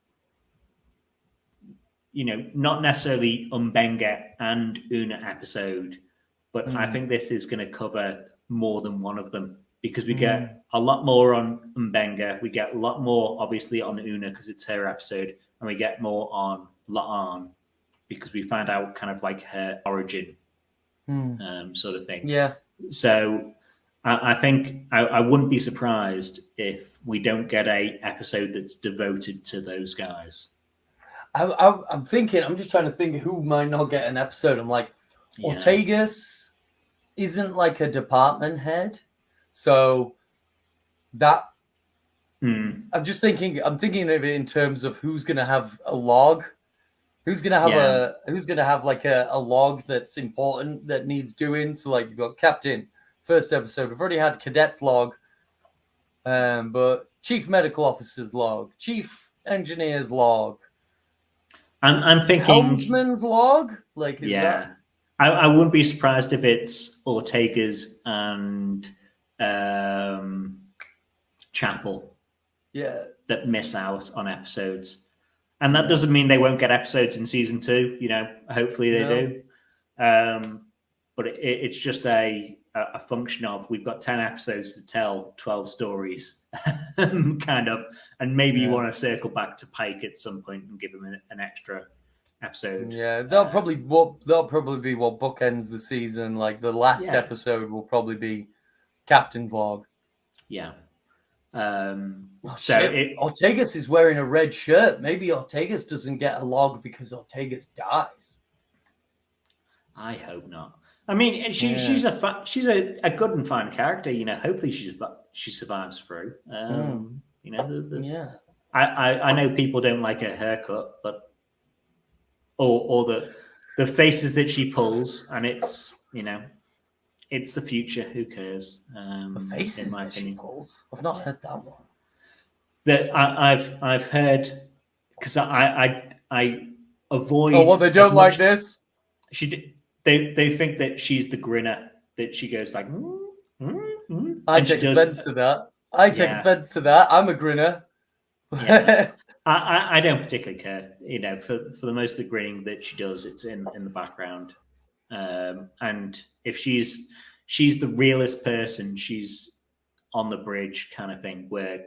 not necessarily Mbenga and Una episode, but I think this is going to cover more than one of them, because we get a lot more on Mbenga, we get a lot more obviously on Una because it's her episode, and we get more on La'an because we find out kind of like her origin sort of thing. Yeah. So I think I wouldn't be surprised if we don't get a episode that's devoted to those guys. I'm just trying to think who might not get an episode. I'm like, Ortega's isn't like a department head. So that I'm thinking of it in terms of who's going to have a log, who's going to have like a log that's important that needs doing. So like you've got Captain, first episode. We've already had Cadet's log, but Chief Medical Officer's log, Chief Engineer's log. I'm thinking Helmsman's log. Like that? I wouldn't be surprised if it's Ortega's and Chapel. Yeah, that miss out on episodes, and that doesn't mean they won't get episodes in season 2. Hopefully they do. But it's just a function of we've got 10 episodes to tell 12 stories, kind of, and maybe you want to circle back to Pike at some point and give him an extra episode. Yeah, that'll probably be what bookends the season. Like the last episode will probably be Captain's log. Yeah. Ortega's is wearing a red shirt. Maybe Ortega's doesn't get a log because Ortega's dies. I hope not. I mean, she's a good and fine character. Hopefully she survives through. I know people don't like her haircut, but or the faces that she pulls, and it's it's the future. Who cares? The faces that she pulls. I've not heard that one. That I've heard, because I avoid. Oh, what, they don't like this? They think that she's the grinner, that she goes like. I take offense to that. Offense to that. I'm a grinner. Yeah. I don't particularly care. For the most of the grinning that she does, it's in the background. And if she's the realest person, she's on the bridge kind of thing, where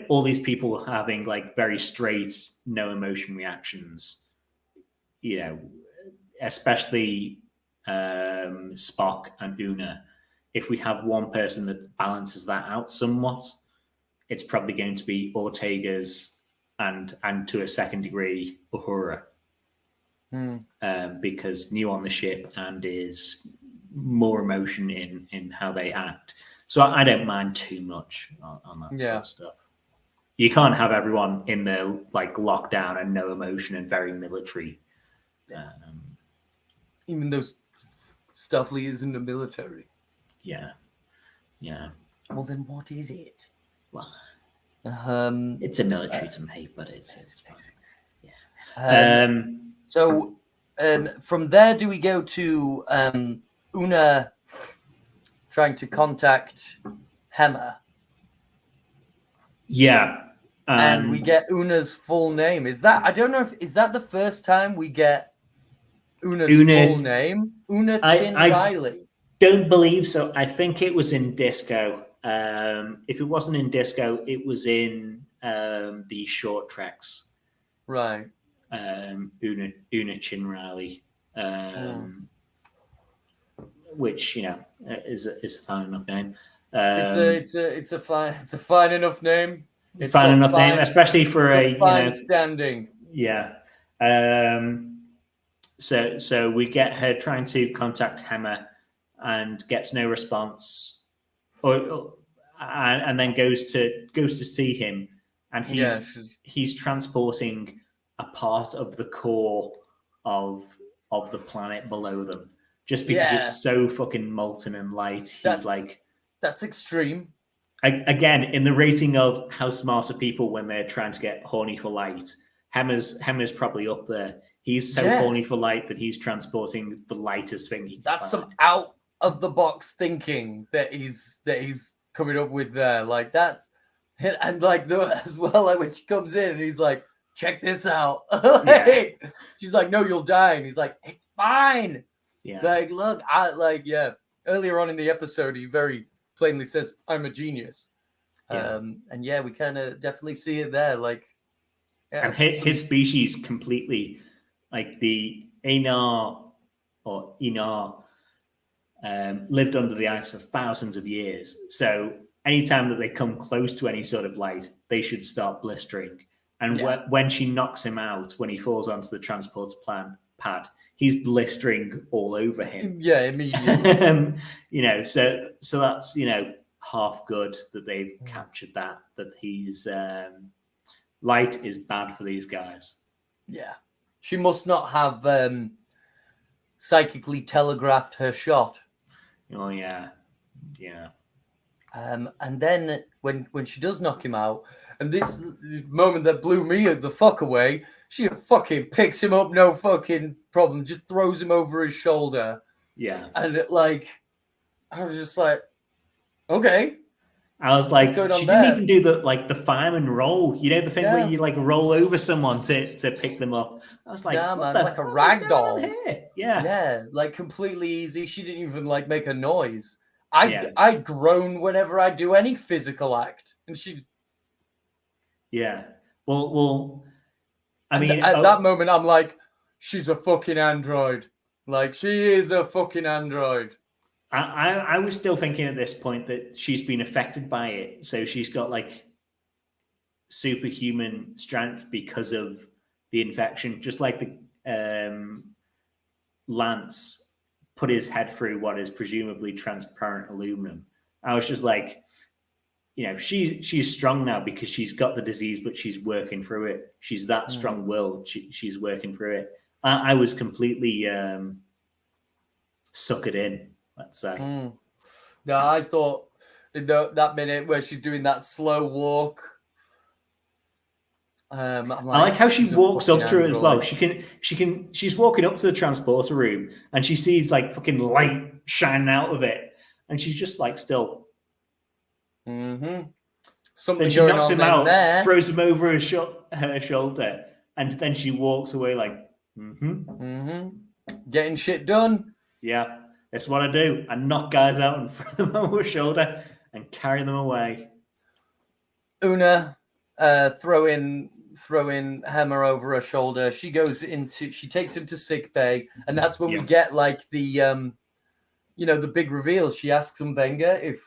all these people having like very straight, no emotion reactions. Especially Spock and Una. If we have one person that balances that out somewhat, it's probably going to be Ortega's and to a second degree Uhura. Because new on the ship and is more emotion in how they act. So I don't mind too much on that sort of stuff. You can't have everyone in there like lockdown and no emotion and very military. Even though Stuffley is in the military. Yeah. Well, then what is it? Well, it's a military to me, but it's fine. So from there, do we go to Una trying to contact Hemmer? Yeah. And we get Una's full name. Is that the first time we get Una's full name? Una Chin Riley. Don't believe so. I think it was in Disco. If it wasn't in Disco, it was in the short treks. Right. Una Chin Riley, which is a fine enough name. It's a fine enough name. It's fine enough name, especially for a fine standing. Yeah. So we get her trying to contact Hammer and gets no response, and then goes to see him, and he's transporting a part of the core of the planet below them, just because it's so fucking molten and light. That's extreme. Again, in the rating of how smart are people when they're trying to get horny for light, Hammer's probably up there. He's so horny for light that he's transporting the lightest thing he can That's find. some out of the box thinking that he's coming up with there. Like that's, and like as well, like when she comes in and he's like, check this out. She's like, no, you'll die. And he's like, it's fine. Yeah. Like, look, earlier on in the episode, he very plainly says, I'm a genius. Yeah. And we kind of definitely see it there. Like, and his species completely, like the Einar lived under the ice for thousands of years. So anytime that they come close to any sort of light, they should start blistering. And when she knocks him out, when he falls onto the transporter pad, he's blistering all over him. Yeah, immediately. So that's, half good that they've captured that he's light is bad for these guys. Yeah. She must not have psychically telegraphed her shot. Oh, yeah. Yeah. And then when she does knock him out, and this moment that blew me the fuck away, she fucking picks him up, no fucking problem, just throws him over his shoulder. Yeah. And I was just like, okay. I was like, she didn't even do the fireman roll. You know, the thing where you roll over someone to pick them up. I was like, like a rag doll. Yeah. Yeah, like completely easy. She didn't even make a noise. I groan whenever I do any physical act. And she... Yeah. Well, I mean... At that moment, I'm like, she's a fucking android. Like, she is a fucking android. I was still thinking at this point that she's been affected by it. So she's got superhuman strength because of the infection. Just like the Lance put his head through what is presumably transparent aluminum. I was just like, she's strong now because she's got the disease, but she's working through it. She's that strong-willed. She's working through it. I was completely suckered in. Let's say. No, I thought in that minute where she's doing that slow walk. I like how she walks up to it as well. She's walking up to the transporter room and she sees fucking light shining out of it, and she's just still. Something then she knocks him out, throws him over her shoulder, and then she walks away getting shit done. Yeah. That's what I do. I knock guys out and throw them over my shoulder and carry them away. Una throwing Hammer over her shoulder. She takes him to sick bay, and that's when we get the the big reveal. She asks Mbenga if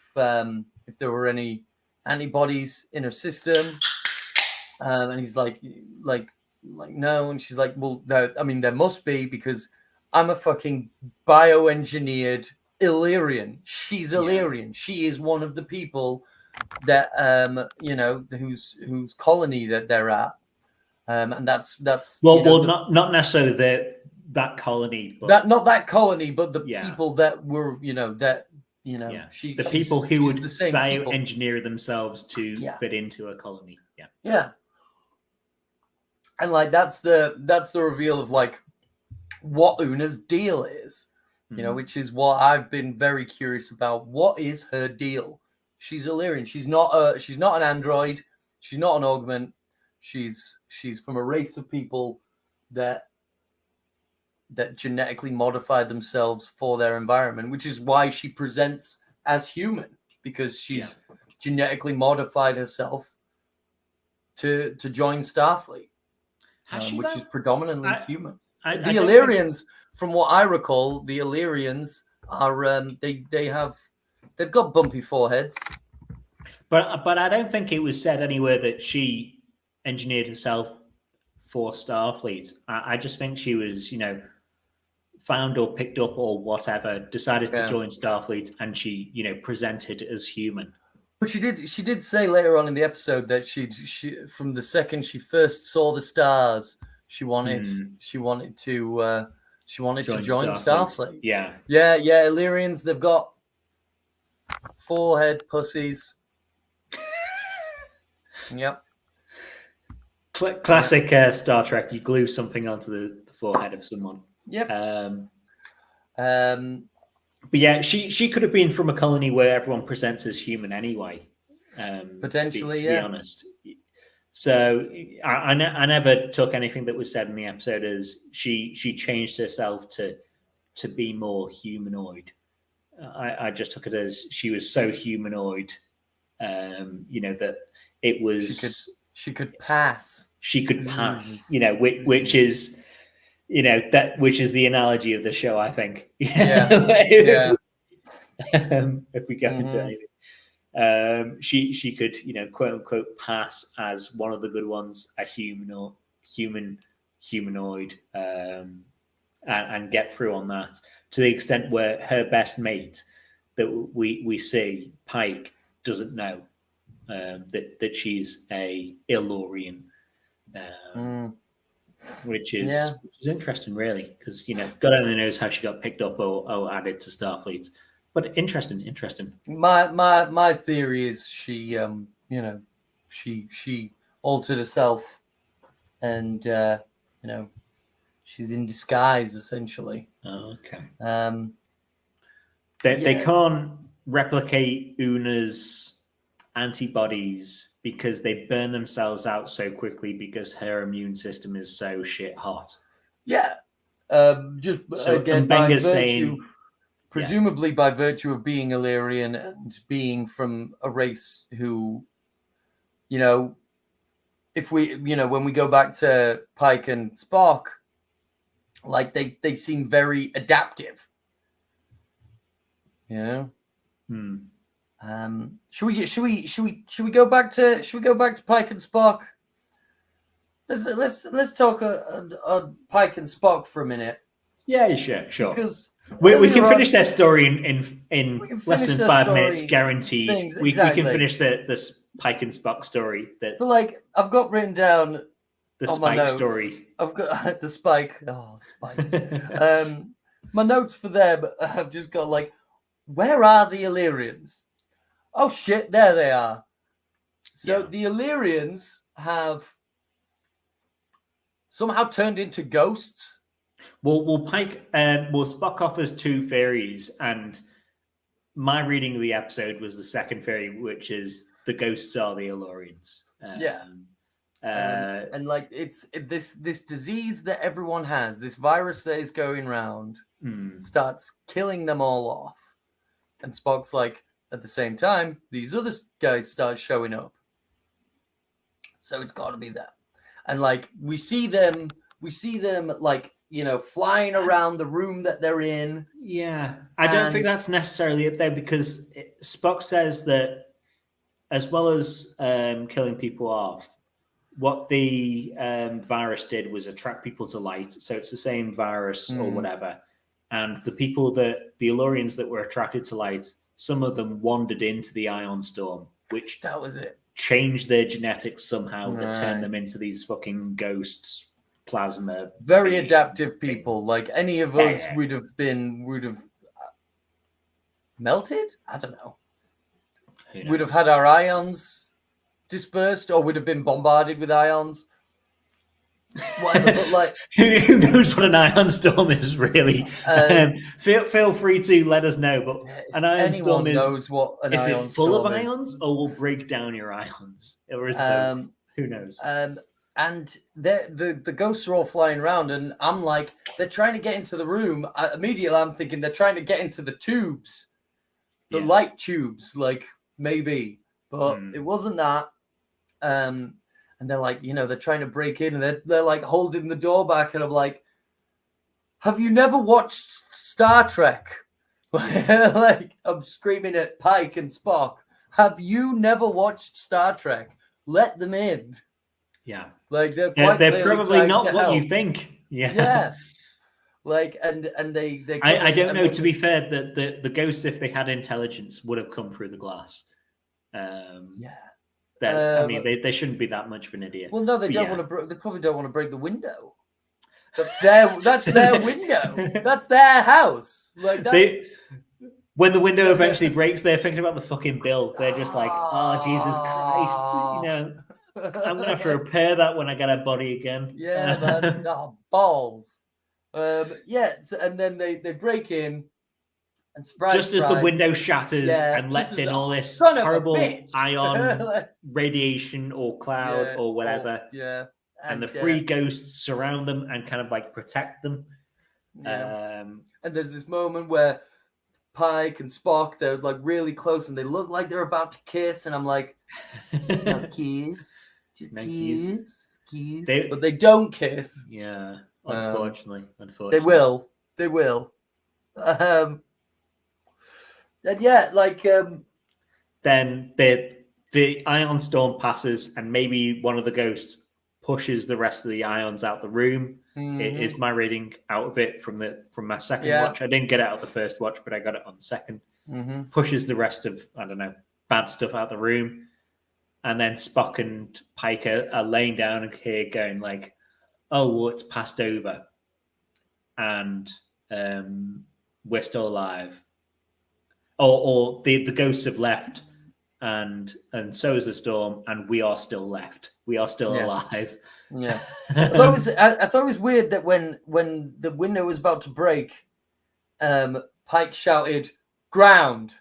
there were any antibodies in her system, and he's like no, and she's like, well, no, I mean there must be because I'm a fucking bioengineered Illyrian. She's Illyrian. She is one of the people that whose colony that they're at. And that's not necessarily that colony, but not that colony, but the people that were the people who would bioengineer themselves to fit into a colony. Yeah. And that's the reveal of what Una's deal is, which is what I've been very curious about. What is her deal? She's Illyrian. She's not an android. She's not an augment. She's from a race of people that genetically modified themselves for their environment, which is why she presents as human, because she's genetically modified herself to join Starfleet, which is predominantly human. The Illyrians, from what I recall, the Illyrians are they've got bumpy foreheads. But I don't think it was said anywhere that she engineered herself for Starfleet. I just think she was, found or picked up or whatever, decided to join Starfleet, and she, presented as human. But she did say later on in the episode that she from the second she first saw the stars, she wanted to join Starfleet. Yeah. Illyrians, they've got forehead pussies. Yep. Classic Star Trek. You glue something onto the forehead of someone. Yep. But yeah, she could have been from a colony where everyone presents as human anyway. Potentially, to be honest. So I never took anything that was said in the episode as she changed herself to be more humanoid. I just took it as she was so humanoid, that it was she could pass. She could pass, which is. Which is the analogy of the show, I think. If we go into anything, she could, quote unquote, pass as one of the good ones, a humanoid, and get through on that to the extent where her best mate that we see, Pike, doesn't know that she's a Illyrian. Which is interesting, really, because God only knows how she got picked up or added to Starfleet. But interesting. My theory is she she altered herself, and she's in disguise essentially. Oh, okay. They can't replicate Una's antibodies because they burn themselves out so quickly because her immune system is so shit hot. Yeah. Just so, again, by virtue, presumably by virtue of being Illyrian and being from a race who, if we, when we go back to Pike and Spock, like they seem very adaptive. Should we go back to Pike and Spock? Let's talk on Pike and Spock for a minute. Yeah, sure. Because we can finish their story in less than 5 minutes, guaranteed. We can finish the Pike and Spock story. So, I've got written down the on Spike my notes, story. I've got the Spike. Oh, Spike. My notes for them, I've just got where are the Illyrians? Oh shit, there they are. So the Illyrians have somehow turned into ghosts. Well, Spock offers 2 theories, and my reading of the episode was the second theory, which is the ghosts are the Illyrians. And it's this disease that everyone has, this virus that is going around, starts killing them all off. And Spock's like, at the same time, these other guys start showing up. So it's got to be that. And we see them flying around the room that they're in. Yeah. I don't think that's necessarily it there, because Spock says that as well as killing people off, what the virus did was attract people to light. So it's the same virus or whatever. And the Illyrians that were attracted to light, some of them wandered into the ion storm, which that was it. Changed their genetics somehow that turned them into these fucking ghosts, plasma. Very adaptive people. Like any of us would have melted? I don't know. Would have had our ions dispersed, or would have been bombarded with ions. Whatever, but who knows what an ion storm is really? Feel free to let us know. But an ion storm knows what an is ion it full of storm ions, or will break down your ions, or is who knows? And the ghosts are all flying around, and I'm like, they're trying to get into the room. Immediately, I'm thinking they're trying to get into the tubes, the light tubes, maybe, but it wasn't that. And they're they're trying to break in, and they're holding the door back, and I'm like, have you never watched Star Trek? I'm screaming at Pike and Spock. Have you never watched Star Trek? Let them in. Yeah. They're probably not what you think. Yeah. Like, and they I don't know. To be fair, the ghosts, if they had intelligence, would have come through the glass. Yeah. I mean, they shouldn't be that much of an idiot. Well, no, they don't want to. They probably don't want to break the window. That's their window. That's their house. Like when the window eventually breaks, they're thinking about the fucking bill. They're just like, oh, Jesus Christ, you know, I'm gonna have to repair that when I get a body again. Yeah, man. Oh, balls. Yeah, so, and then they break in, and surprise, as the window shatters and lets in all this horrible ion radiation or cloud or whatever. And the three ghosts surround them and kind of like protect them. Yeah. And there's this moment where Pike and Spock, they're like really close and they look like they're about to kiss, and I'm like, no kiss. No kiss. But they don't kiss. Yeah, unfortunately. They will. And yeah, like then the ion storm passes, and maybe one of the ghosts pushes the rest of the ions out the room. It is my reading out of it from my second watch. I didn't get it out of the first watch, but I got it on the second. Pushes the rest of, I don't know, bad stuff out the room. And then Spock and Pike are laying down here going like, oh, well, it's passed over. And we're still alive. Or the ghosts have left. And so is the storm, and we are still left. We are still alive. Yeah, I thought it was weird that when the window was about to break, Pike shouted "ground"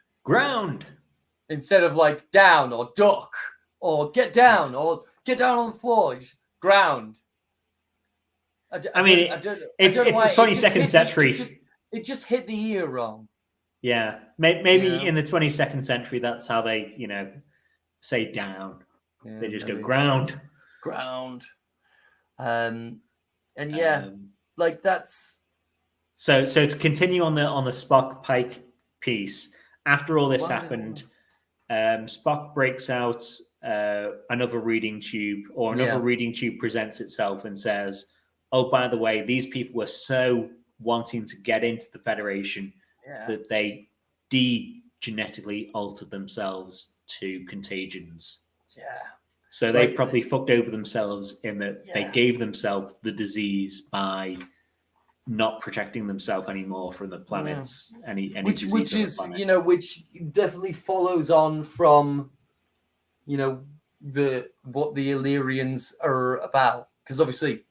instead of like down or duck or get down on the floor. Just ground. I mean, it's the 22nd century. It just hit the ear wrong. Yeah, maybe in the 22nd century, that's how they, say down. They just go ground. And like that's so to continue on the Spock Pike piece. After all this happened, Spock breaks out another reading tube, or another reading tube presents itself and says, "Oh, by the way, these people were so wanting to get into the Federation." That they genetically altered themselves to contagions. Yeah. So they probably fucked over themselves in that they gave themselves the disease by not protecting themselves anymore from the planets. Any which disease is on the planet. Which definitely follows on from what the Illyrians are about, because obviously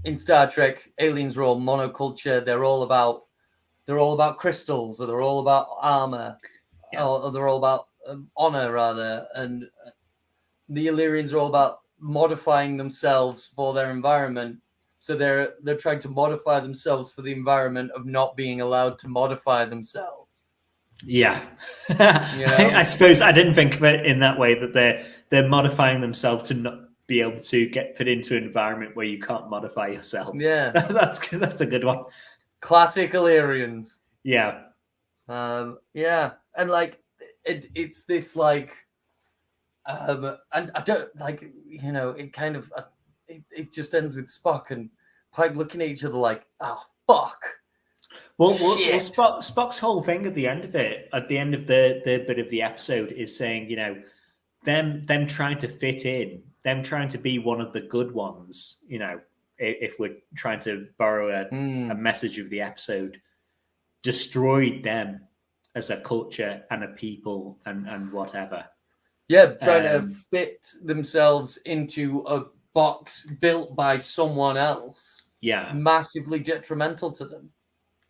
in Star Trek, aliens are all monoculture. They're all about crystals, or they're all about armor, or they're all about honor, rather. And the Illyrians are all about modifying themselves for their environment. So they're trying to modify themselves for the environment of not being allowed to modify themselves. Yeah, I suppose I didn't think of it in that way, that they're modifying themselves to not be able to fit into an environment where you can't modify yourself. Yeah, that's a good one. Classic Illyrians. Yeah. And like it's this like and I don't like, it kind of it just ends with Spock and Pike looking at each other like, oh fuck. Well, Spock's whole thing at the end of it, at the end of the bit of the episode, is saying, them trying to fit in, them trying to be one of the good ones, if we're trying to borrow a message of the episode, destroyed them as a culture and a people and whatever. Yeah, trying to fit themselves into a box built by someone else. Yeah. Massively detrimental to them.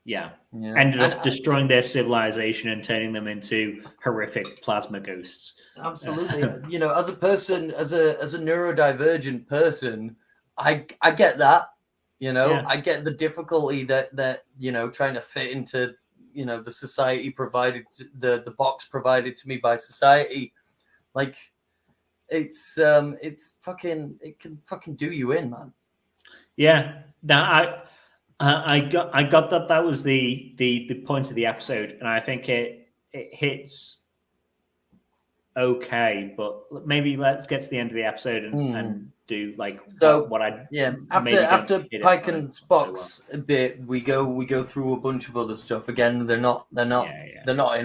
Yeah. Ended up destroying their civilization and turning them into horrific plasma ghosts. Absolutely. As a person, as a neurodivergent person, I get that. I get the difficulty that trying to fit into the society provided, the box provided to me by society. Like it's fucking, it can fucking do you in, man. Yeah. Now I got that was the point of the episode, and I think it hits okay, but maybe let's get to the end of the episode and do like so what I after Pike and Spock's so well. bit, we go through a bunch of other stuff. Again, they're not in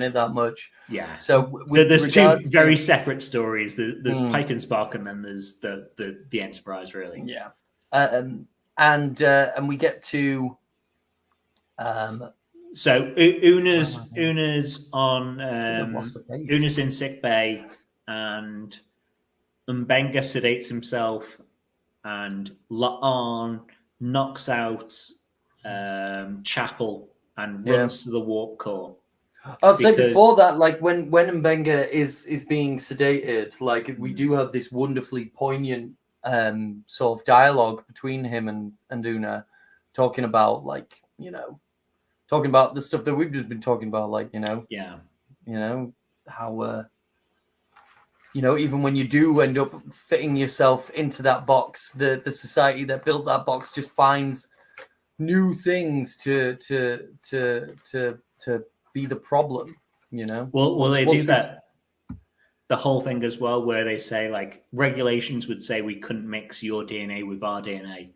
it that much. Yeah. So there's two very separate stories. There's Pike and Spock, and then there's the Enterprise, really. Yeah. And we get to so Una's on Una's in sick bay, and Mbenga sedates himself, and La'an knocks out Chapel and runs to the warp core. I'll say before that, like when Mbenga is being sedated, like we do have this wonderfully poignant sort of dialogue between him and Una, talking about talking about the stuff that we've just been talking about, like how even when you do end up fitting yourself into that box, the society that built that box just finds new things to be the problem, Well, they do that. The whole thing as well, where they say like regulations would say we couldn't mix your DNA with our DNA,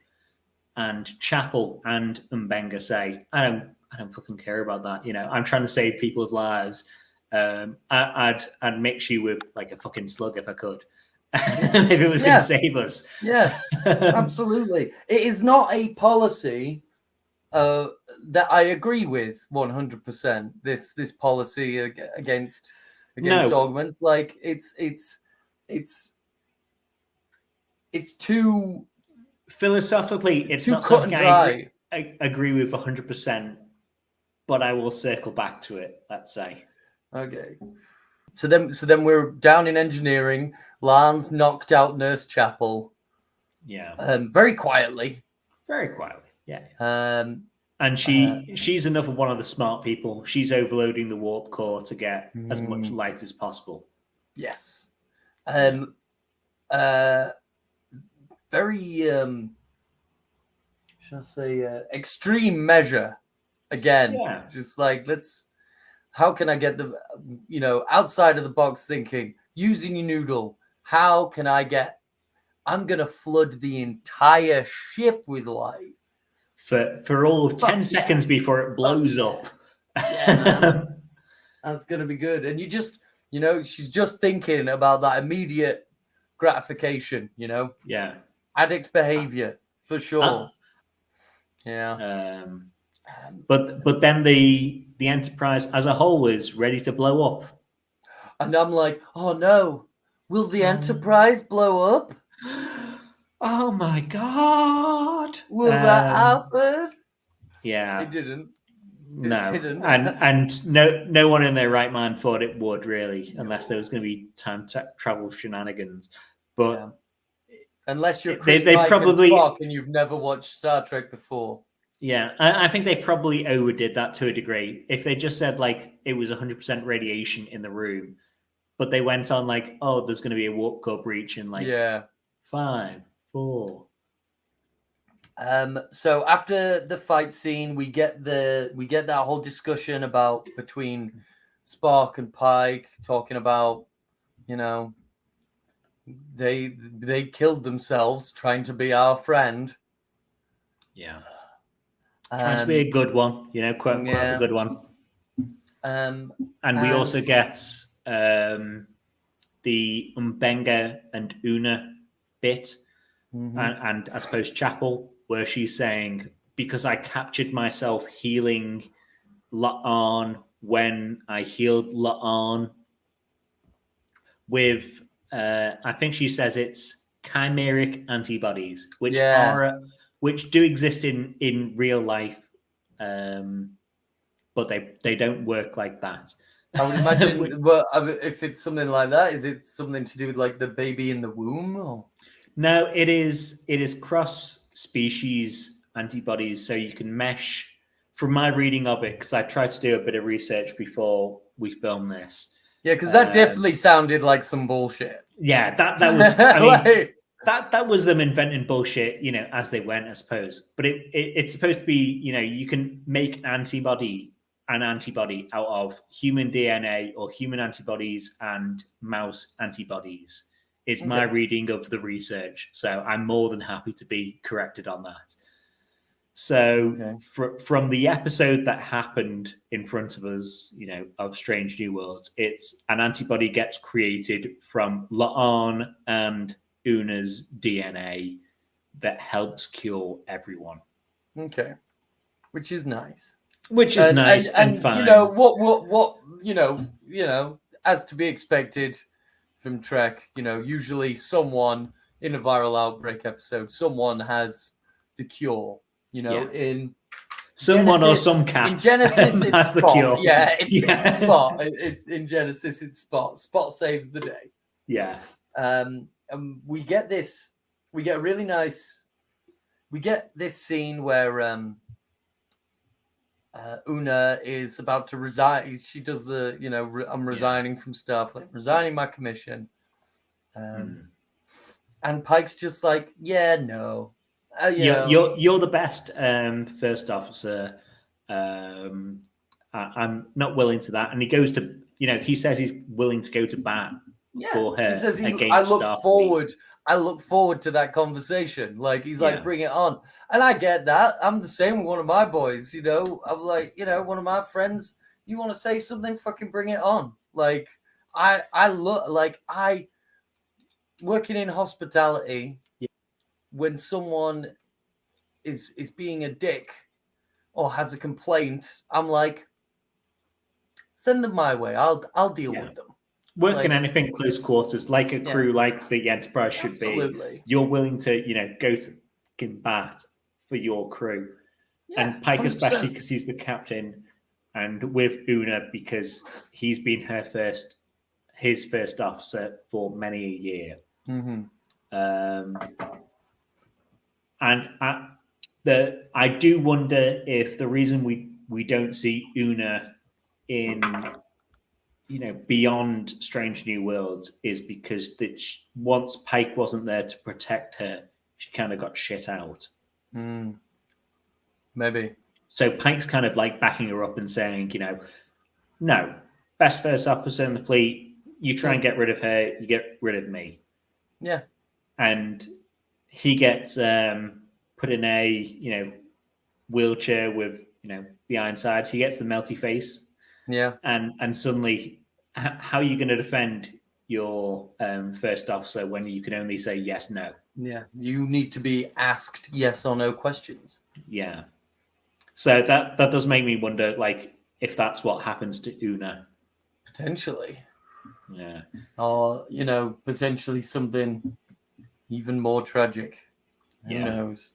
and Chapel and Mbenga say, I don't fucking care about that. I'm trying to save people's lives. I'd mix you with like a fucking slug if I could. If it was going to save us. Yeah, absolutely. It is not a policy that I agree with 100%. This policy against augments, like it's too philosophically, it's too not cut and dry. I agree with 100%, but I will circle back to it. Let's say. Okay. So then we're down in engineering. Lance knocked out Nurse Chapel. Yeah. Very quietly. Very quietly. Yeah. And she's another one of the smart people. She's overloading the warp core to get as much light as possible. Yes. Very should I say extreme measure again. Yeah. Just like how can I get the outside of the box thinking, using your noodle, how can I'm gonna flood the entire ship with light. For all of 10 seconds before it blows up. Yeah, that's going to be good. And you just, she's just thinking about that immediate gratification, Yeah. Addict behavior, for sure. Yeah. But then the Enterprise as a whole is ready to blow up. And I'm like, oh no, will the Enterprise blow up? Oh my God! Will that happen? Yeah, it didn't. It didn't. and no one in their right mind thought it would really, unless there was going to be time travel shenanigans. But unless you're they probably and Spock and you've never watched Star Trek before. Yeah, I think they probably overdid that to a degree. If they just said like it was 100% radiation in the room, but they went on like, oh, there's going to be a warp core breach in like 5, 4. So after the fight scene, we get that whole discussion between Spock and Pike, talking about, they killed themselves trying to be our friend. Yeah. Trying to be a good one, quote unquote, a good one. And we also get the Mbenga and Una bit, and I suppose Chapel, where she's saying, because I captured myself healing La'an when I healed La'an with, I think she says it's chimeric antibodies, which do exist in real life, but they don't work like that. I would imagine, if it's something like that, is it something to do with like the baby in the womb? Or? No, it is cross-species antibodies, so you can mesh. From my reading of it, because I tried to do a bit of research before we filmed this. Yeah, because that definitely sounded like some bullshit. Yeah, that was. I mean, that was them inventing bullshit, as they went, I suppose. But it's supposed to be, you can make antibody an antibody out of human DNA or human antibodies and mouse antibodies. Is my reading of the research. So I'm more than happy to be corrected on that. So from the episode that happened in front of us, of Strange New Worlds, it's an antibody gets created from La'an and Una's DNA that helps cure everyone. Okay. Which is nice. And fine. What as to be expected from Trek, usually someone in a viral outbreak episode, someone has the cure. In someone Genesis, or some cat. In Genesis, it's the Spot. cure. It's Spot. It's in Genesis, it's Spot. Spot saves the day. Yeah. And we get this. We get a really nice. We get this scene where Una is about to resign. She does the, I'm resigning from stuff, like resigning my commission. And Pike's just like, yeah, no. You're the best first officer. I'm not willing to that. And he goes to, he says he's willing to go to bat for her. He says I look forward to that conversation. Like, he's like, bring it on. And I get that. I'm the same with one of my boys, I'm like, one of my friends, you want to say something, fucking bring it on. Like, I look like working in hospitality, when someone is being a dick or has a complaint, I'm like, send them my way. I'll deal with them. Working anything close quarters, like a crew, like the Enterprise should be. You're willing to, go to bat for your crew. And Pike 100%. Especially because he's the captain, and with Una because he's been his first officer for many a year. Mm-hmm. And I do wonder if the reason we don't see Una in, beyond Strange New Worlds is because once Pike wasn't there to protect her, she kind of got shit out. Maybe. So Pike's kind of like backing her up and saying, no, best first officer in the fleet, you try and get rid of her, you get rid of me. Yeah. And he gets put in a, wheelchair with, the iron sides. He gets the melty face. Yeah. And suddenly, how are you going to defend your first officer when you can only say yes, no? Yeah. You need to be asked yes or no questions. Yeah. So that does make me wonder, like, if that's what happens to Una. Potentially. Yeah. Or, potentially something even more tragic. Who knows?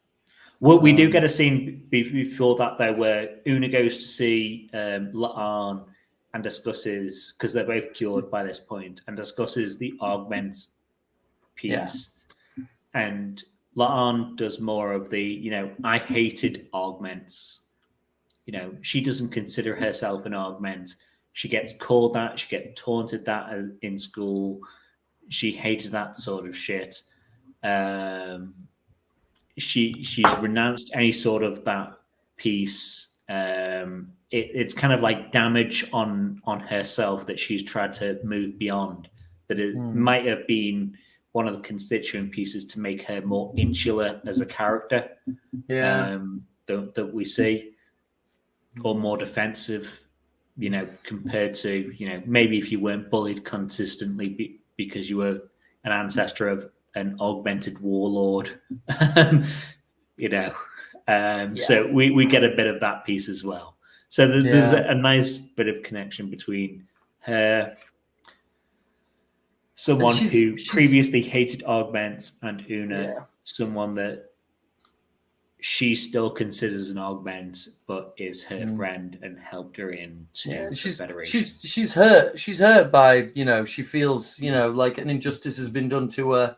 Well, we do get a scene before that, though, where Una goes to see La'an and discusses, because they're both cured by this point, and discusses the augment piece. Yeah. And La'an does more of the, I hated augments. She doesn't consider herself an augment. She gets called that. She gets taunted that in school. She hated that sort of shit. She's renounced any sort of that piece. It's kind of like damage on herself that she's tried to move beyond. That it might have been one of the constituent pieces to make her more insular as a character. Yeah. That we see, or more defensive. Compared to maybe if you weren't bullied consistently because you were an ancestor of an augmented warlord. So we get a bit of that piece as well. So there's a nice bit of connection between her, someone who previously hated augments, and Una, someone that she still considers an augment, but is her friend and helped her into the Federation. She's hurt. She's hurt by, she feels, like an injustice has been done to her.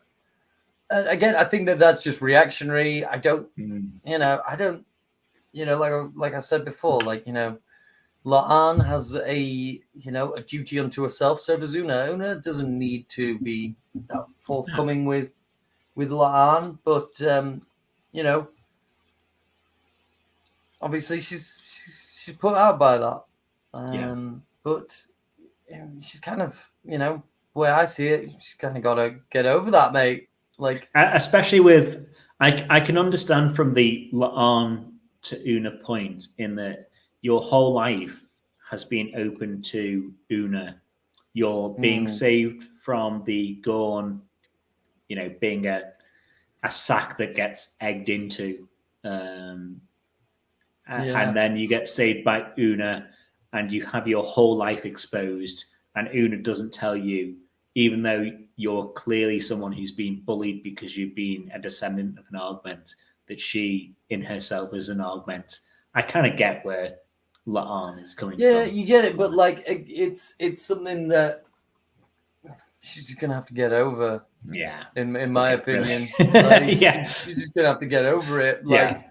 Again, I think that's just reactionary. I don't, like I said before, La'an has a duty unto herself. So does Una. Una doesn't need to be forthcoming with La'an, but obviously she's put out by that. But she's kind of, the way I see it, she's kind of got to get over that, mate. Like, especially with, I can understand from the La'an to Una point in that your whole life has been open to Una. You're being saved from the Gorn, being a sack that gets egged into. And then you get saved by Una and you have your whole life exposed, and Una doesn't tell you, even though you're clearly someone who's been bullied because you've been a descendant of an augment, that she in herself is an augment. I kind of get where La'an is coming from. Yeah, you get it, but like it's something that she's just gonna have to get over. Yeah, in my opinion, like, she's just gonna have to get over it. Like,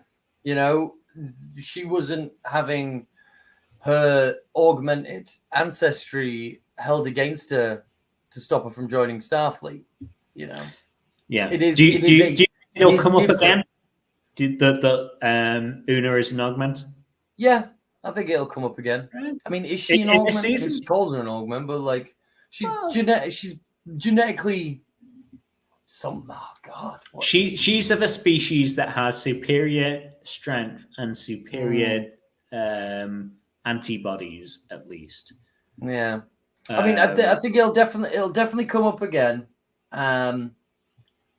she wasn't having her augmented ancestry held against her to stop her from joining Starfleet. Yeah. It is. Do you think it'll come up different. again? The Una is an augment. Yeah, I think it'll come up again. I mean, is she an augment? She calls her an augment, but like she's genetically some. Oh God, she's of a species that has superior strength and superior antibodies, at least. Yeah, I mean, I think it'll definitely come up again, and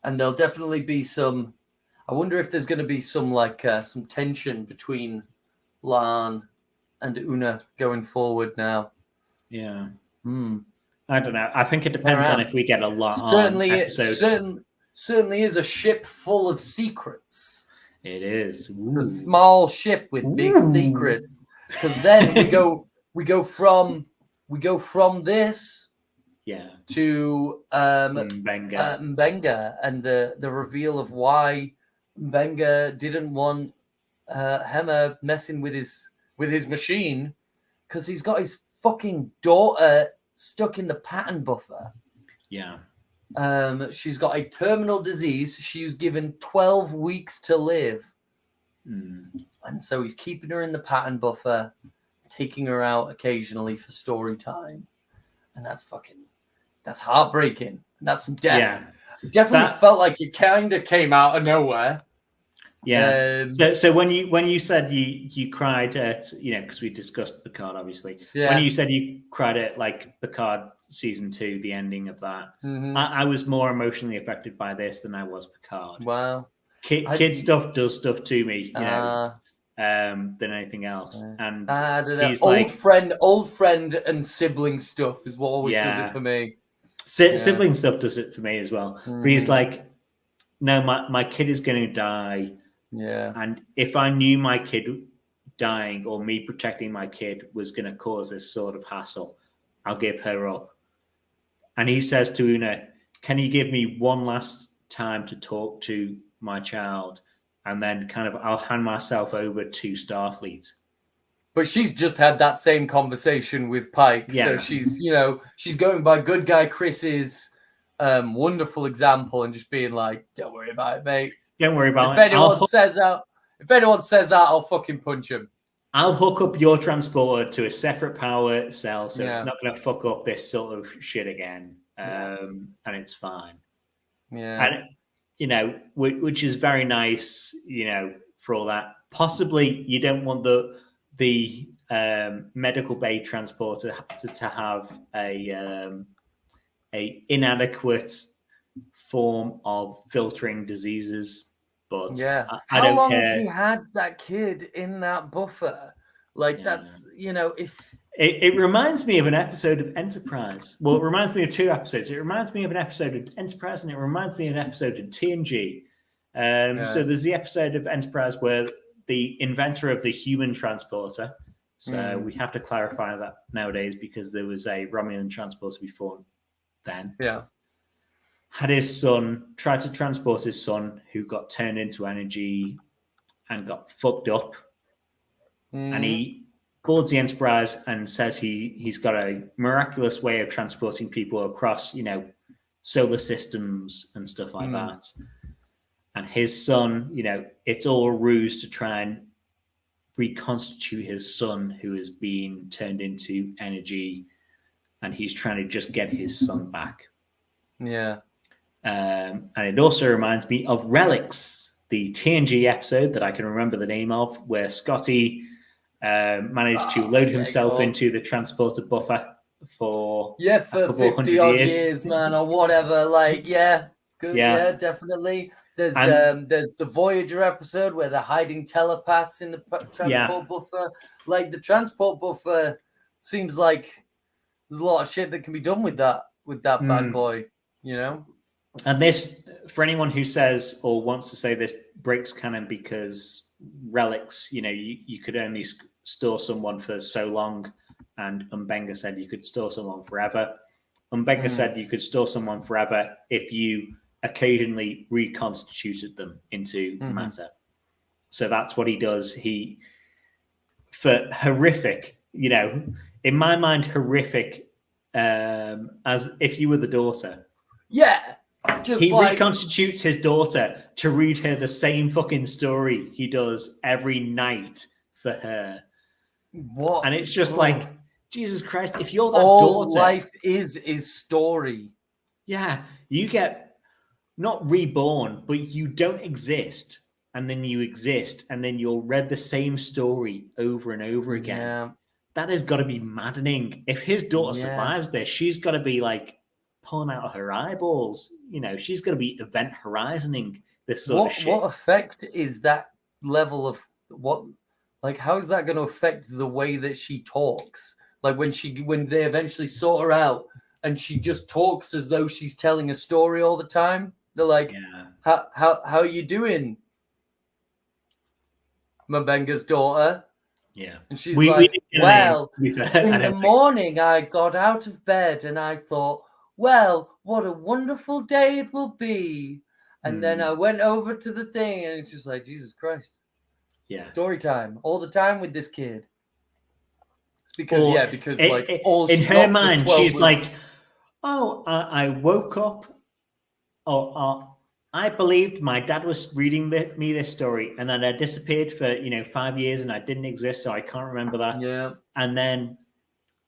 there'll definitely be some. I wonder if there's going to be some some tension between La'an and Una going forward now. Yeah. I don't know. I think it depends on if we get a La'an episode. Certainly is a ship full of secrets. It is. A small ship with big secrets. Because then we go from this to Mbenga and the reveal of why Mbenga didn't want Hema messing with his machine, because he's got his fucking daughter stuck in the pattern buffer. Yeah. She's got a terminal disease. She was given 12 weeks to live. And so he's keeping her in the pattern buffer, taking her out occasionally for story time. And that's heartbreaking. And that's some death. Yeah. It definitely felt like it kind of came out of nowhere. Yeah. So when you said you cried at, because we discussed Picard, obviously. Yeah. When you said you cried at like Picard season 2, the ending of that, I was more emotionally affected by this than I was Picard. Wow. Kid stuff does stuff to me, than anything else. And I don't know. Old friend and sibling stuff is what always does it for me. Sibling stuff does it for me as well. But he's like, no, my kid is going to die. Yeah. And if I knew my kid dying or me protecting my kid was going to cause this sort of hassle, I'll give her up. And he says to Una, can you give me one last time to talk to my child? And then I'll hand myself over to Starfleet. But she's just had that same conversation with Pike. Yeah. So she's going by good guy Chris's wonderful example and just being like, don't worry about it, mate. Don't worry about it. If anyone says that, I'll fucking punch him. I'll hook up your transporter to a separate power cell, so it's not going to fuck up this sort of shit again, and it's fine. Yeah, and which is very nice, for all that. Possibly, you don't want the medical bay transporter to have a inadequate form of filtering diseases. But I don't how long care. Has he had that kid in that buffer? Like that's if it reminds me of an episode of Enterprise. Well, it reminds me of 2 episodes. It reminds me of an episode of Enterprise, and it reminds me of an episode of TNG. So there's the episode of Enterprise where the inventor of the human transporter. So we have to clarify that nowadays because there was a Romulan transporter before then. Yeah. Had his son, tried to transport his son, who got turned into energy and got fucked up. And he boards the Enterprise and says he's got a miraculous way of transporting people across, solar systems and stuff like that. And his son, it's all a ruse to try and reconstitute his son, who has been turned into energy, and he's trying to just get his son back. Yeah. And it also reminds me of Relics, the TNG episode that I can remember the name of, where Scotty managed to load himself into the transporter buffer for a couple 50 odd years, man, or whatever. Like, good, definitely. There's the Voyager episode where they're hiding telepaths in the transport buffer. Like, the transport buffer seems like there's a lot of shit that can be done with that bad boy, you know. And this, for anyone who says or wants to say this breaks canon because Relics, you know, you could only store someone for so long, and Mbenga said you could store someone forever. Mbenga said you could store someone forever if you occasionally reconstituted them into matter. So that's what he does. He, for horrific, you know, in my mind, horrific, as if you were the daughter. Yeah. He reconstitutes his daughter to read her the same fucking story he does every night for her. What? And it's just like, Jesus Christ, if you're that all daughter, life is story. Yeah, you get not reborn, but you don't exist, and then you exist, and then you'll read the same story over and over again. Yeah. That has got to be maddening. If his daughter survives this, she's got to be like pulling out of her eyeballs. You know, she's going to be event horizoning this sort of shit. What effect is that level of what? Like, how is that going to affect the way that she talks? Like when they eventually sort her out, and she just talks as though she's telling a story all the time. They're like, how are you doing, Mbenga's daughter? Yeah. And she's in the morning I got out of bed and I thought, well, what a wonderful day it will be. And then I went over to the thing and it's just like, Jesus Christ. Yeah. Story time all the time with this kid. It's because, all in her mind, she's like, oh, I woke up. I believed my dad was reading me this story, and then I disappeared for 5 years, and I didn't exist, so I can't remember that. Yeah. And then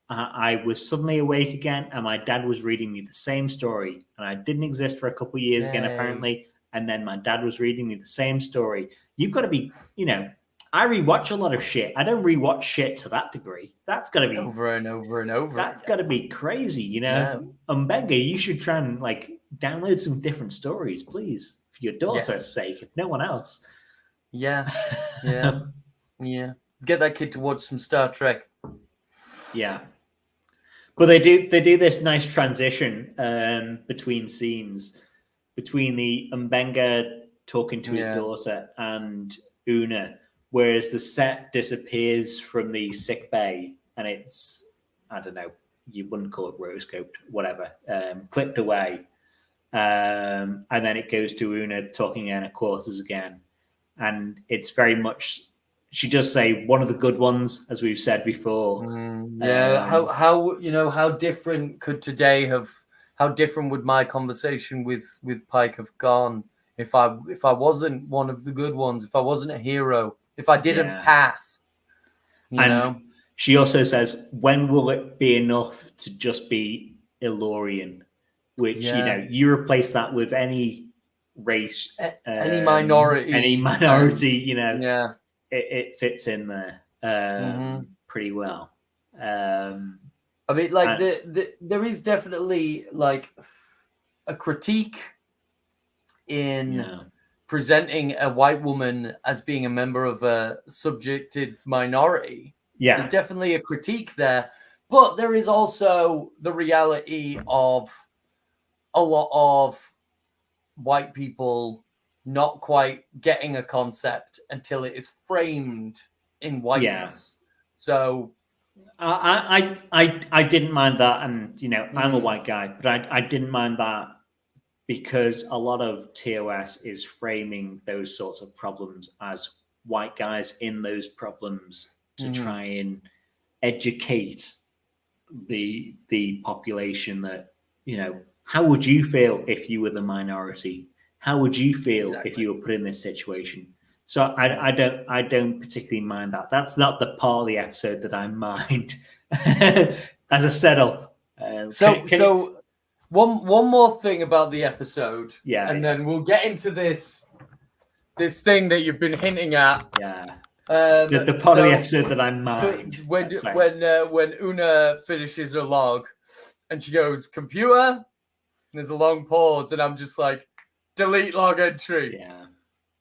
I was suddenly awake again, and my dad was reading me the same story, and I didn't exist for a couple of years again, apparently. And then my dad was reading me the same story. You've got to be, I rewatch a lot of shit. I don't rewatch shit to that degree. That's got to be over and over and over. That's got to be crazy, Mbenga, you should try and download some different stories, please, for your daughter's sake, if no one else. Yeah. Get that kid to watch some Star Trek. Yeah, but they do this nice transition between scenes, between the Mbenga talking to his daughter and Una, whereas the set disappears from the sick bay and it's, I don't know, you wouldn't call it rotoscoped, whatever, clipped away. And then it goes to Una talking in her quarters again. And it's very much, she does say one of the good ones, as we've said before. How different could today have, how different would my conversation with Pike have gone if I wasn't one of the good ones, if I wasn't a hero, if I didn't pass, She also says, when will it be enough to just be Illyrian? Which, you replace that with any race, any minority, it fits in there pretty well. I mean, there is definitely a critique in presenting a white woman as being a member of a subjected minority. Yeah, there's definitely a critique there, but there is also the reality of a lot of white people not quite getting a concept until it is framed in whiteness. So I didn't mind that, and I'm a white guy, but I didn't mind that because a lot of TOS is framing those sorts of problems as white guys in those problems to try and educate the population that, how would you feel if you were the minority? How would you feel if you were put in this situation? So I don't particularly mind that. That's not the part of the episode that I mind as a setup. So one more thing about the episode, and then we'll get into this thing that you've been hinting at. Yeah. The part of the episode that I mind. When Una finishes her log, and she goes, "Computer," and there's a long pause, and I'm just like, "Delete log entry." Yeah.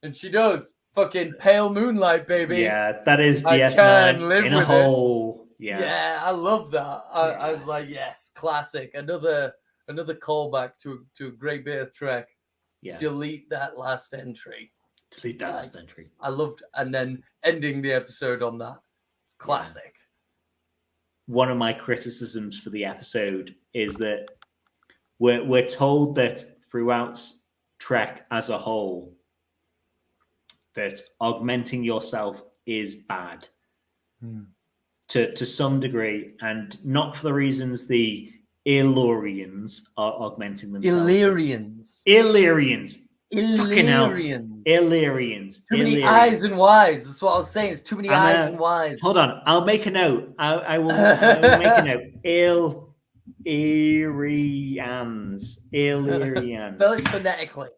And she does. Fucking pale moonlight, baby. Yeah, that is DS9 in a hole. Yeah, I love that. I was like, yes, classic. Another callback to a great bit of Trek. Yeah. Delete that last entry. I loved, and then ending the episode on that. Classic. Yeah. One of my criticisms for the episode is that we're told that throughout Trek as a whole, that augmenting yourself is bad to some degree, and not for the reasons the Illyrians are augmenting themselves. Illyrians. Fucking hell. Illyrians. Too many I's and Y's. That's what I was saying. It's too many I's and Y's. Hold on. I'll make a note. I will make a note. Illyrians. Spell it phonetically.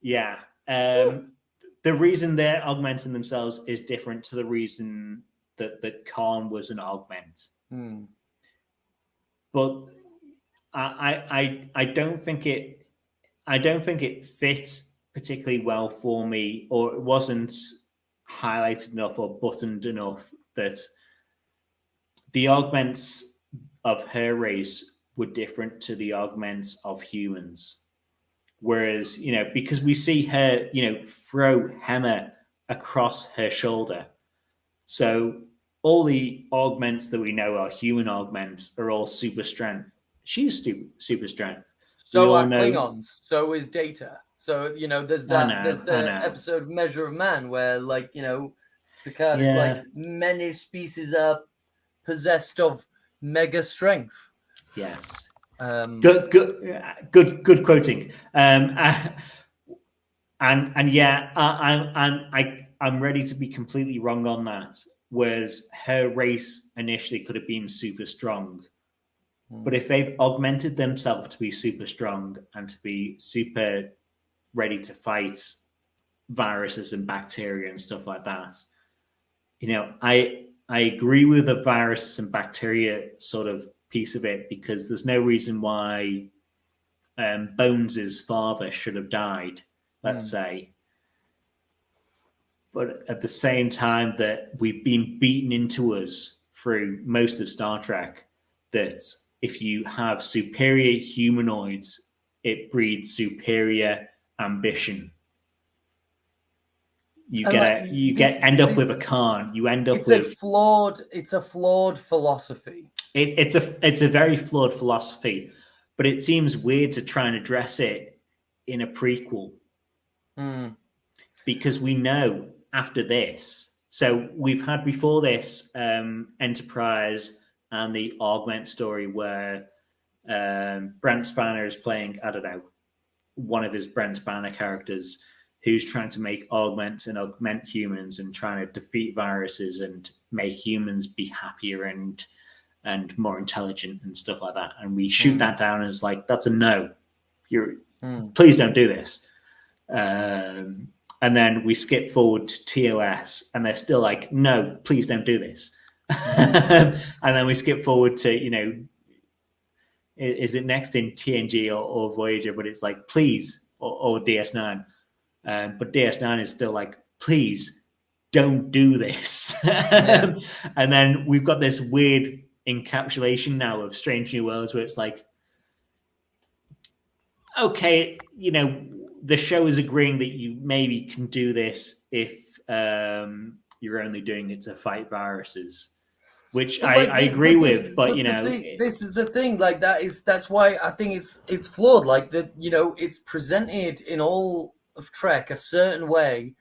Yeah. The reason they're augmenting themselves is different to the reason that Khan was an augment. But I don't think it fits particularly well for me, or it wasn't highlighted enough or buttoned enough that the augments of her race were different to the augments of humans. Whereas, because we see her, throw hammer across her shoulder. So all the augments that we know are human augments are all super strength. She's super strength. So are Klingons. So is Data. So, there's the episode Measure of Man where, Picard is like, many species are possessed of mega strength. Yes. Good quoting. I'm ready to be completely wrong on that. Whereas her race initially could have been super strong, but if they've augmented themselves to be super strong and to be super ready to fight viruses and bacteria and stuff like that, I agree with the virus and bacteria sort of piece of it, because there's no reason why Bones's father should have died, let's say. But at the same time that we've been beaten into us through most of Star Trek that if you have superior humanoids, it breeds superior ambition. You end up with a Khan. You end up with it's a flawed philosophy. It's a very flawed philosophy, but it seems weird to try and address it in a prequel. Because we know after this, so we've had before this Enterprise and the Augment story where Brent Spiner is playing, I don't know, one of his Brent Spiner characters who's trying to make augments and augment humans and trying to defeat viruses and make humans be happier and more intelligent and stuff like that. And we shoot that down as like, that's a no. Please don't do this. And then we skip forward to TOS and they're still like, no, please don't do this. And then we skip forward to, is it next in TNG or Voyager? But it's like, please, or DS9. But DS9 is still like, please don't do this. And then we've got this weird encapsulation now of Strange New Worlds where it's like, okay, the show is agreeing that you maybe can do this if you're only doing it to fight viruses, which I agree with. But this is the thing. Like that's why I think it's flawed. Like that, it's presented in all of Trek a certain way,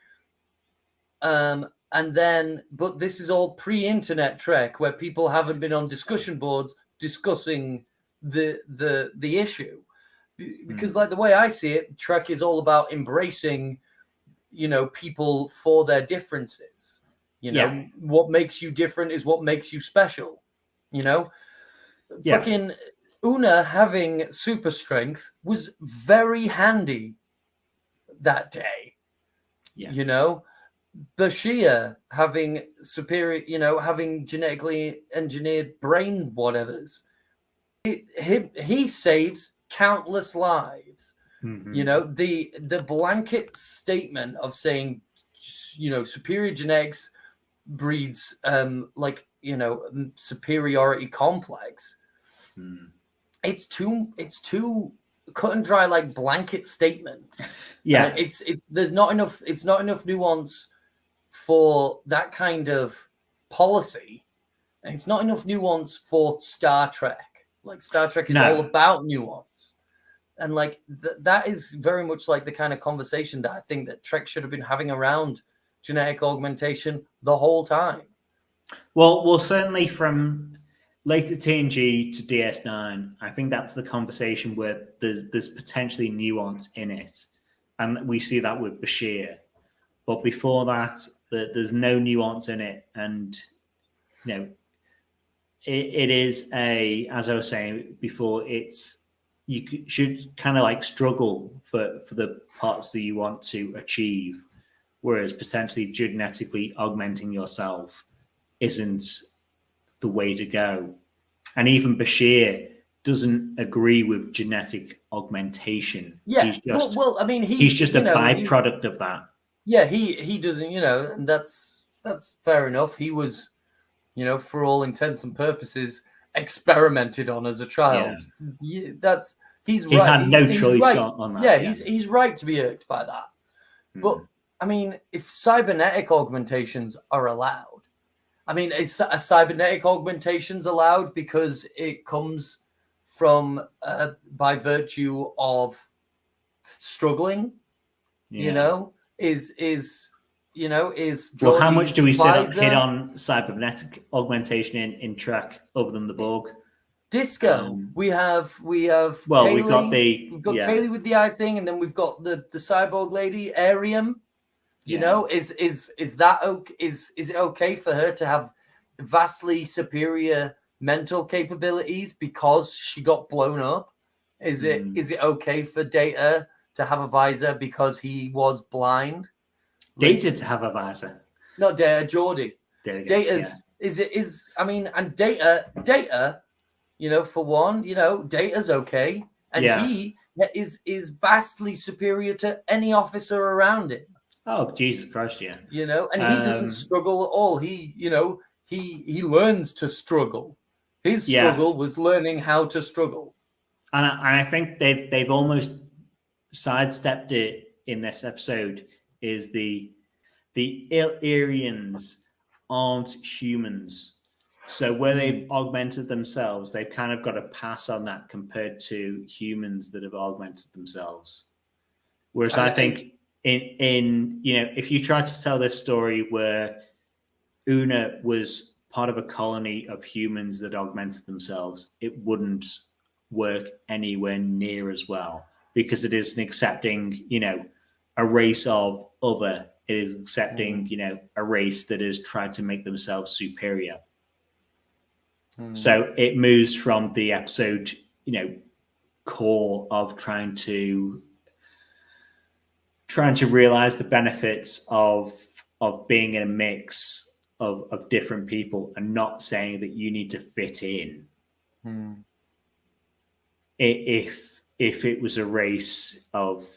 and then but this is all pre-internet Trek where people haven't been on discussion boards discussing the issue. Because like the way I see it, Trek is all about embracing people for their differences. What makes you different is what makes you special. Fucking Una having super strength was very handy that day. Bashir having superior, having genetically engineered brain whatevers. He saves countless lives. The blanket statement of saying, superior genetics breeds superiority complex. It's too cut and dry, like blanket statement. There's not enough. It's not enough nuance for that kind of policy, and it's not enough nuance for Star Trek. Like Star Trek is all about nuance, and like that is very much like the kind of conversation that I think that Trek should have been having around genetic augmentation the whole time. Well, certainly from later TNG to DS9, I think that's the conversation where there's potentially nuance in it, and we see that with Bashir. But before that, there's no nuance in it, and it is as I was saying before, you should kind of like struggle for the parts that you want to achieve, whereas potentially genetically augmenting yourself isn't the way to go. And even Bashir doesn't agree with genetic augmentation. He's just, he's just a byproduct of that. Yeah, he doesn't, and that's fair enough. He was, for all intents and purposes, experimented on as a child. He's right. He had no choice right. on that. Yeah, he's right to be irked by that. But if cybernetic augmentations are allowed, is a cybernetic augmentations allowed because it comes from by virtue of struggling? Is well, how much do we hit on cybernetic augmentation in Trek other than the Borg? Disco. We have well, Kaylee, we've got Kaylee with the eye thing, and then we've got the cyborg lady, Arium. Is that okay? Is it okay for her to have vastly superior mental capabilities because she got blown up? Is it okay for Data to have a visor because he was blind? Data to have a visor. Not Data, Geordi. Data's and Data, for one, Data's okay. And he is vastly superior to any officer around him. Oh, Jesus Christ, yeah. And he doesn't struggle at all. He learns to struggle. His struggle was learning how to struggle. And I think they've almost sidestepped it in this episode. Is the Illyrians aren't humans. So where they've augmented themselves, they've kind of got a pass on that compared to humans that have augmented themselves. Whereas I think in if you try to tell this story where Una was part of a colony of humans that augmented themselves, it wouldn't work anywhere near as well, because it isn't accepting, a race of other. It is accepting, a race that has tried to make themselves superior. So it moves from the episode, core of trying to realize the benefits of being in a mix of different people and not saying that you need to fit in. If it was a race of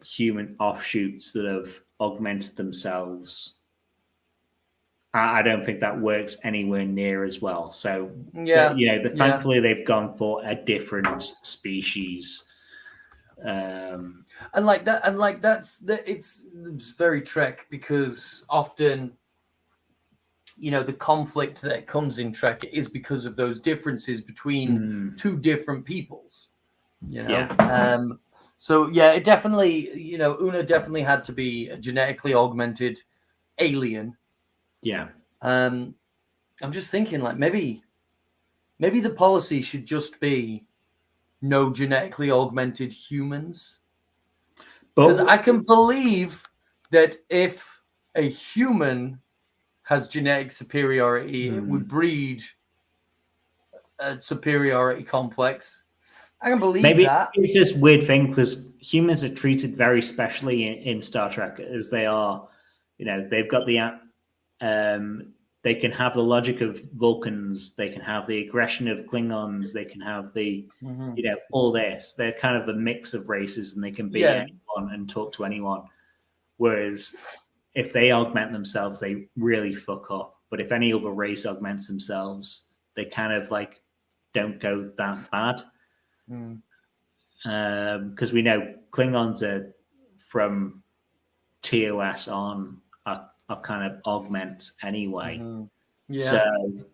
human offshoots that have augmented themselves, I don't think that works anywhere near as well. So thankfully they've gone for a different species. It's very Trek, because often the conflict that comes in Trek is because of those differences between two different peoples. So it definitely, Una definitely had to be a genetically augmented alien. I'm just thinking, like, maybe the policy should just be no genetically augmented humans. Because I can believe that if a human has genetic superiority, it would breed a superiority complex. I can believe Maybe that. it's this weird thing because humans are treated very specially in Star Trek, as they are, they've got the they can have the logic of Vulcans, they can have the aggression of Klingons, they can have the all this. They're kind of the mix of races, and they can be anyone and talk to anyone. Whereas if they augment themselves, they really fuck up. But if any other race augments themselves, they kind of like don't go that bad. Because we know Klingons are from TOS on are kind of augments anyway. So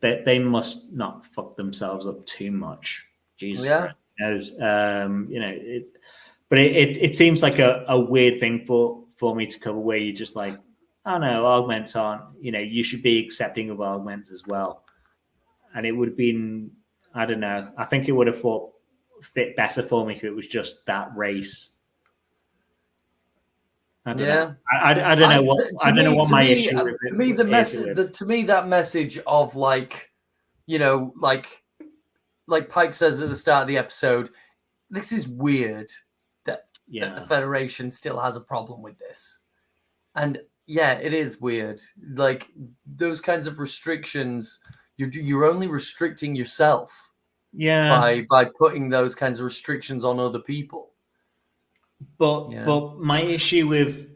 they must not fuck themselves up too much. Jesus Christ knows. But it seems like a weird thing for me to cover, where you're just like, oh no, augments aren't, you should be accepting of augments as well. And it would have been, I don't know, I think it would have fit better for me if it was just that race. I don't know. I don't know what I don't know what my issue with it. To me, the message that message of like Pike says at the start of the episode, this is weird that the Federation still has a problem with this. And yeah, it is weird. Like those kinds of restrictions, you're only restricting yourself. By putting those kinds of restrictions on other people. But my issue with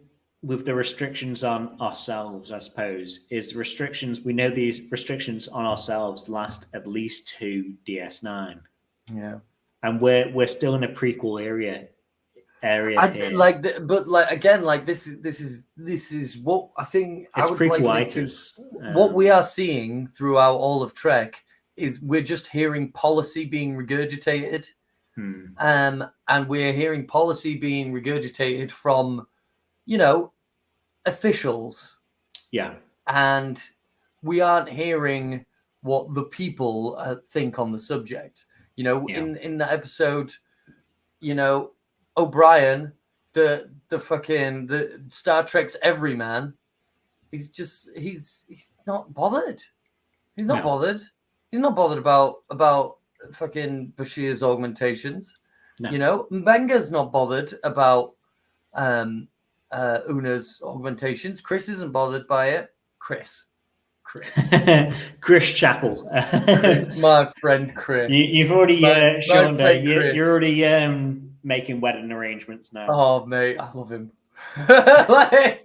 the restrictions on ourselves, I suppose, is restrictions. We know these restrictions on ourselves last at least to DS9. Yeah, and we're still in a prequel area. This is what I think. It's I would like to. What we are seeing throughout all of Trek is we're just hearing policy being regurgitated. And we're hearing policy being regurgitated from, officials. Yeah. And we aren't hearing what the people think on the subject. In the episode, O'Brien, the Star Trek's everyman, he's not bothered. He's not bothered. He's not bothered about fucking Bashir's augmentations. No. Mbenga's not bothered about Una's augmentations. Chris isn't bothered by it. Chris Chapel. Chris, my friend Chris. You've already shown that you're already making wedding arrangements now. Oh mate, I love him. I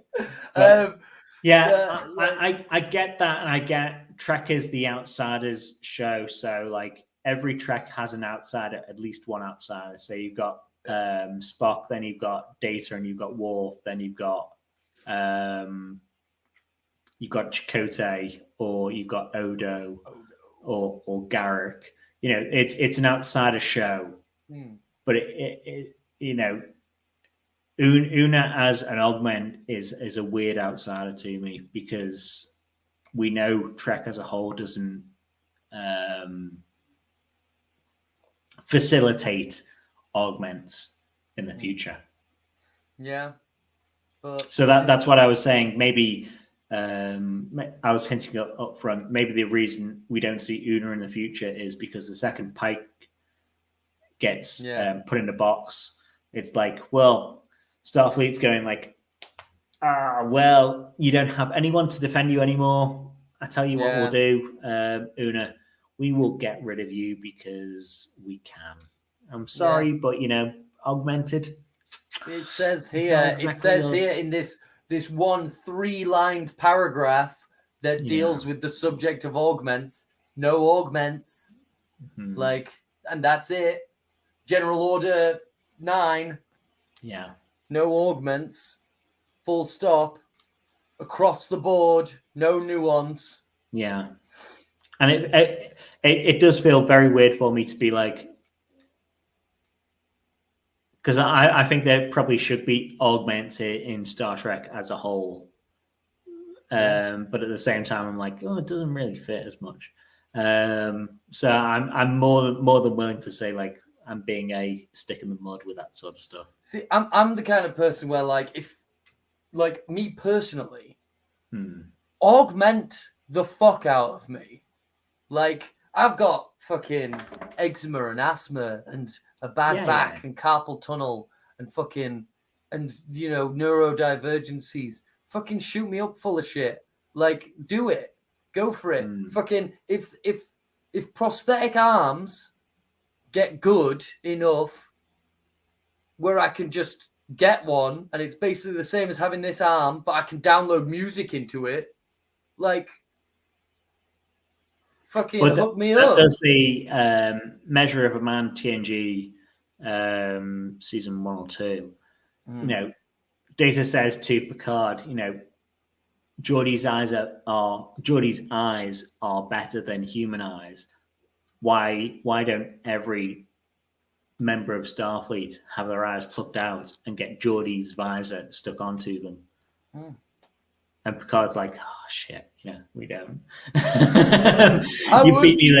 get that, and I get Trek is the outsiders show, so like every Trek has an outsider, at least one outsider. So you've got Spock, then you've got Data, and you've got Worf, then you've got Chakotay, or you've got Odo, or Garrick. It's an outsider show, but Una as an augment is a weird outsider to me, because we know Trek as a whole doesn't facilitate augments in the future. Yeah. So that's what I was saying. Maybe I was hinting up front. Maybe the reason we don't see Una in the future is because the second Pike gets put in a box. It's like, well, Starfleet's going like, well, you don't have anyone to defend you anymore. I tell you what we'll do, Una, we will get rid of you because we can. I'm sorry, but augmented. It says here. It says here in this one 3-lined paragraph that deals with the subject of augments. No augments, and that's it. General Order 9. Yeah. No augments. Full stop. Across the board. No nuance. Yeah. And it does feel very weird for me to be like, because I think there probably should be augments in Star Trek as a whole. But at the same time, I'm like, oh, it doesn't really fit as much. So I'm more than willing to say, like, I'm being a stick in the mud with that sort of stuff. See, I'm the kind of person where, like, like me personally, augment the fuck out of me. Like, I've got fucking eczema and asthma and a bad back and carpal tunnel and fucking, and, you know, neurodivergencies. Fucking shoot me up full of shit. Like, do it. Go for it. Fucking, if prosthetic arms get good enough where I can just get one and it's basically the same as having this arm, but I can download music into it, like, fucking hook me up. Does the Measure of a Man TNG season 1 or 2, you know, Data says to Picard, you know, Geordie's eyes are better than human eyes. Why don't every member of Starfleet have their eyes plucked out and get Geordie's visor stuck onto them? And Picard's like, oh shit, yeah, we don't. You beat me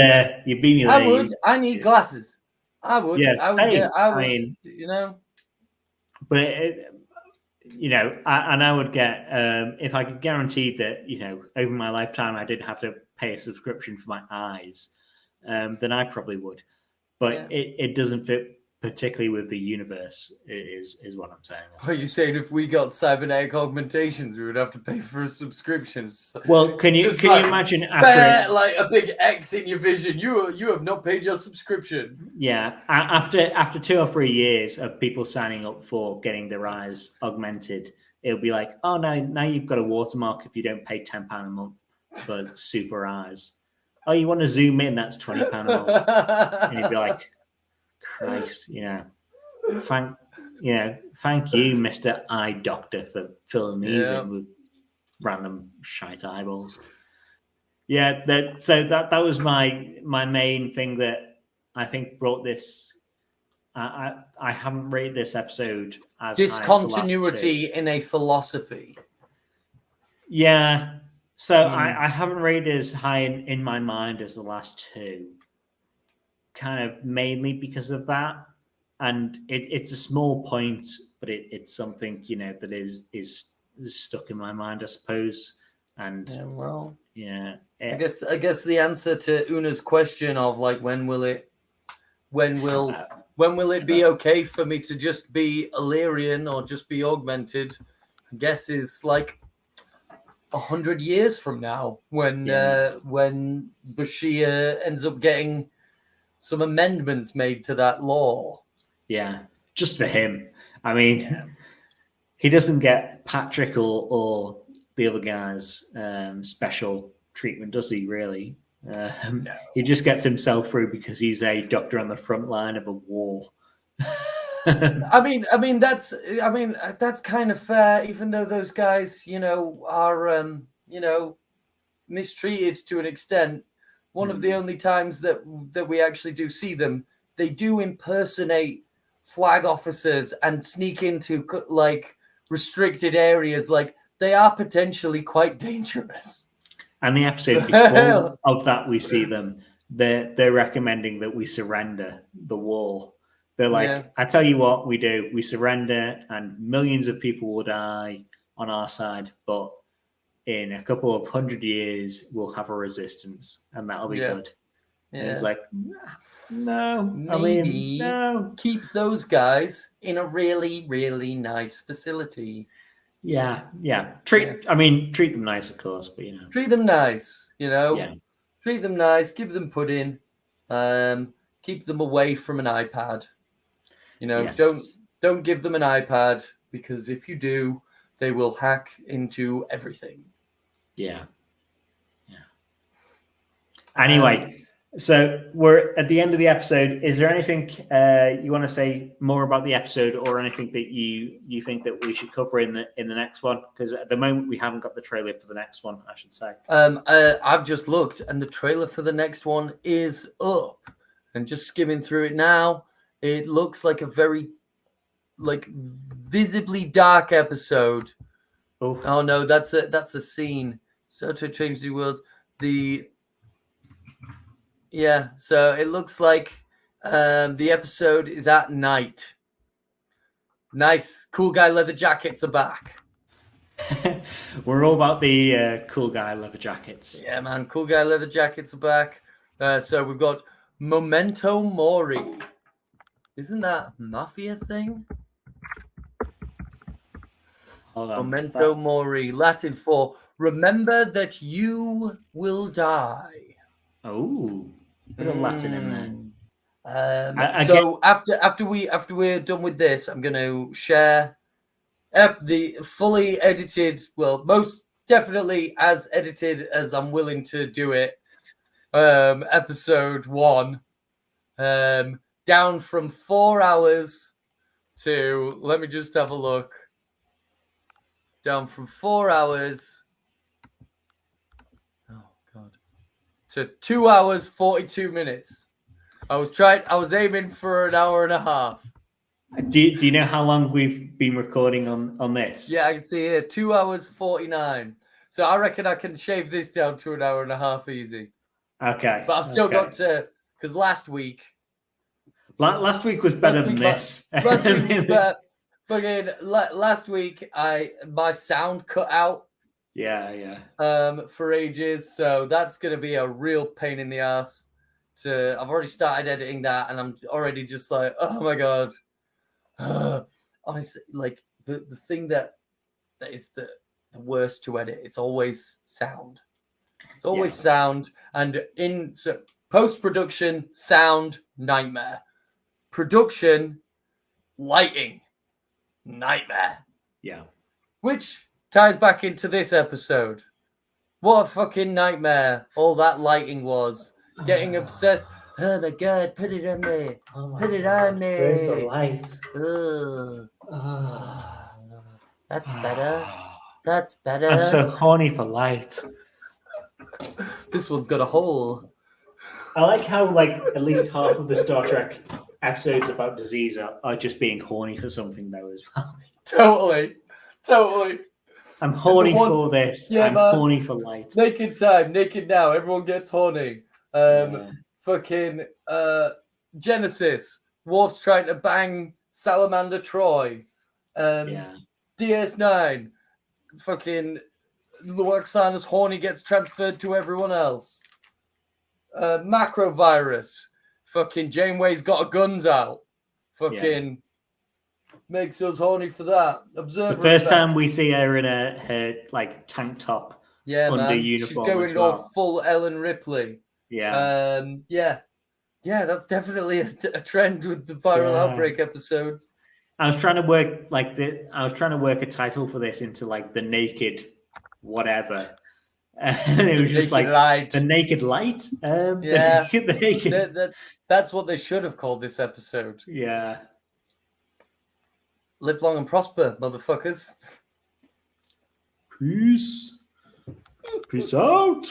there. I would. I need glasses. I would. Yeah, same. I mean, you know. But you know, I would get if I could guarantee that, you know, over my lifetime I didn't have to pay a subscription for my eyes, then I probably would. But it doesn't fit particularly with the universe, is what I'm saying. Are you saying if we got cybernetic augmentations, we would have to pay for a subscription? Well, can you imagine after like a big X in your vision? You have not paid your subscription. Yeah, after 2 or 3 years of people signing up for getting their eyes augmented, it'll be like, oh, now you've got a watermark if you don't pay £10 a month for super eyes. Oh, you want to zoom in? That's £20 a month, and you'd be like, Christ, you know, thank you, Mr. Eye Doctor, for filling these in with random shite eyeballs. Yeah, that was my main thing that I think brought this. I haven't rated this episode as discontinuity in a philosophy. Yeah, so I haven't rated as high in my mind as the last 2. Kind of mainly because of that, and it's a small point, but it's something, you know, that is stuck in my mind, I suppose. And I guess the answer to Una's question of like when will it be okay for me to just be Illyrian or just be augmented, I guess is like 100 years from now when Bashir ends up getting some amendments made to that law. Yeah, just for him. I mean, he doesn't get Patrick or the other guys special treatment, does he, really? No. He just gets himself through because he's a doctor on the front line of a war. I mean that's kind of fair, even though those guys, you know, are you know, mistreated to an extent. One of the only times that we actually do see them, they do impersonate flag officers and sneak into like restricted areas. Like, they are potentially quite dangerous. And the episode before of that, we see them. They're recommending that we surrender the war. They're like, I tell you what, we do. We surrender, and millions of people will die on our side, but in a couple of 100 years, we'll have a resistance, and that'll be good. Yeah. And it's like, no, maybe no. Keep those guys in a really, really nice facility. Yeah. Treat them nice, of course, but you know, treat them nice. You know, treat them nice. Give them pudding. Keep them away from an iPad. You know, don't give them an iPad, because if you do, they will hack into everything. Yeah. Anyway, so we're at the end of the episode. Is there anything you want to say more about the episode, or anything that you think that we should cover in the next one? Because at the moment we haven't got the trailer for the next one, I should say. I've just looked, and the trailer for the next one is up. And just skimming through it now, it looks like a very, like, visibly dark episode. Oof. Oh no, that's a scene. So to change the world, so it looks like the episode is at night. Nice, cool guy leather jackets are back. We're all about the cool guy leather jackets. Yeah, man. Cool guy leather jackets are back. So we've got Memento Mori. Isn't that a mafia thing? Hold on. Memento Mori, Latin for remember that you will die. Oh, bit of Latin in there. So after we're done with this, I'm going to share the fully edited, well, most definitely as edited as I'm willing to do it. Episode 1, down from 4 hours to, let me just have a look. Down from 4 hours. Oh God. To 2 hours 42 minutes. I was aiming for an hour and a half. Do you know how long we've been recording on this? Yeah, I can see here 2 hours 49. So I reckon I can shave this down to an hour and a half easy. Okay. But I've still got to, because last week was better than this. Last week was better. Fucking last week my sound cut out. Yeah. For ages. So that's gonna be a real pain in the ass. I've already started editing that and I'm already just like, oh my God. Honestly, like the thing that is the worst to edit, it's always sound. It's always sound, and in post-production, sound nightmare. Production, lighting, nightmare. Yeah. Which ties back into this episode. What a fucking nightmare all that lighting was. Getting obsessed. Oh my God, put it on me. Put it on me. Where's the light? That's better. That's better. I'm so horny for light. This one's got a hole. I like how at least half of the Star Trek episodes about disease are just being horny for something though as well. Totally. I'm horny for this. Yeah, I'm horny for light. Naked time, naked now. Everyone gets horny. Fucking Genesis. Worf's trying to bang Salamander Troy. DS9. Fucking Luoxana's horny gets transferred to everyone else. Macro virus. Fucking Janeway's got her guns out. Fucking makes us horny for that. Observer. It's the first time we see her in her tank top. Yeah, under man. uniform. She's going all full Ellen Ripley. Yeah. That's definitely a trend with the viral outbreak episodes. I was trying to work a title for this into the naked whatever. And it was just light. The naked light. The naked... That's what they should have called this episode. Yeah. Live long and prosper, motherfuckers. Peace out.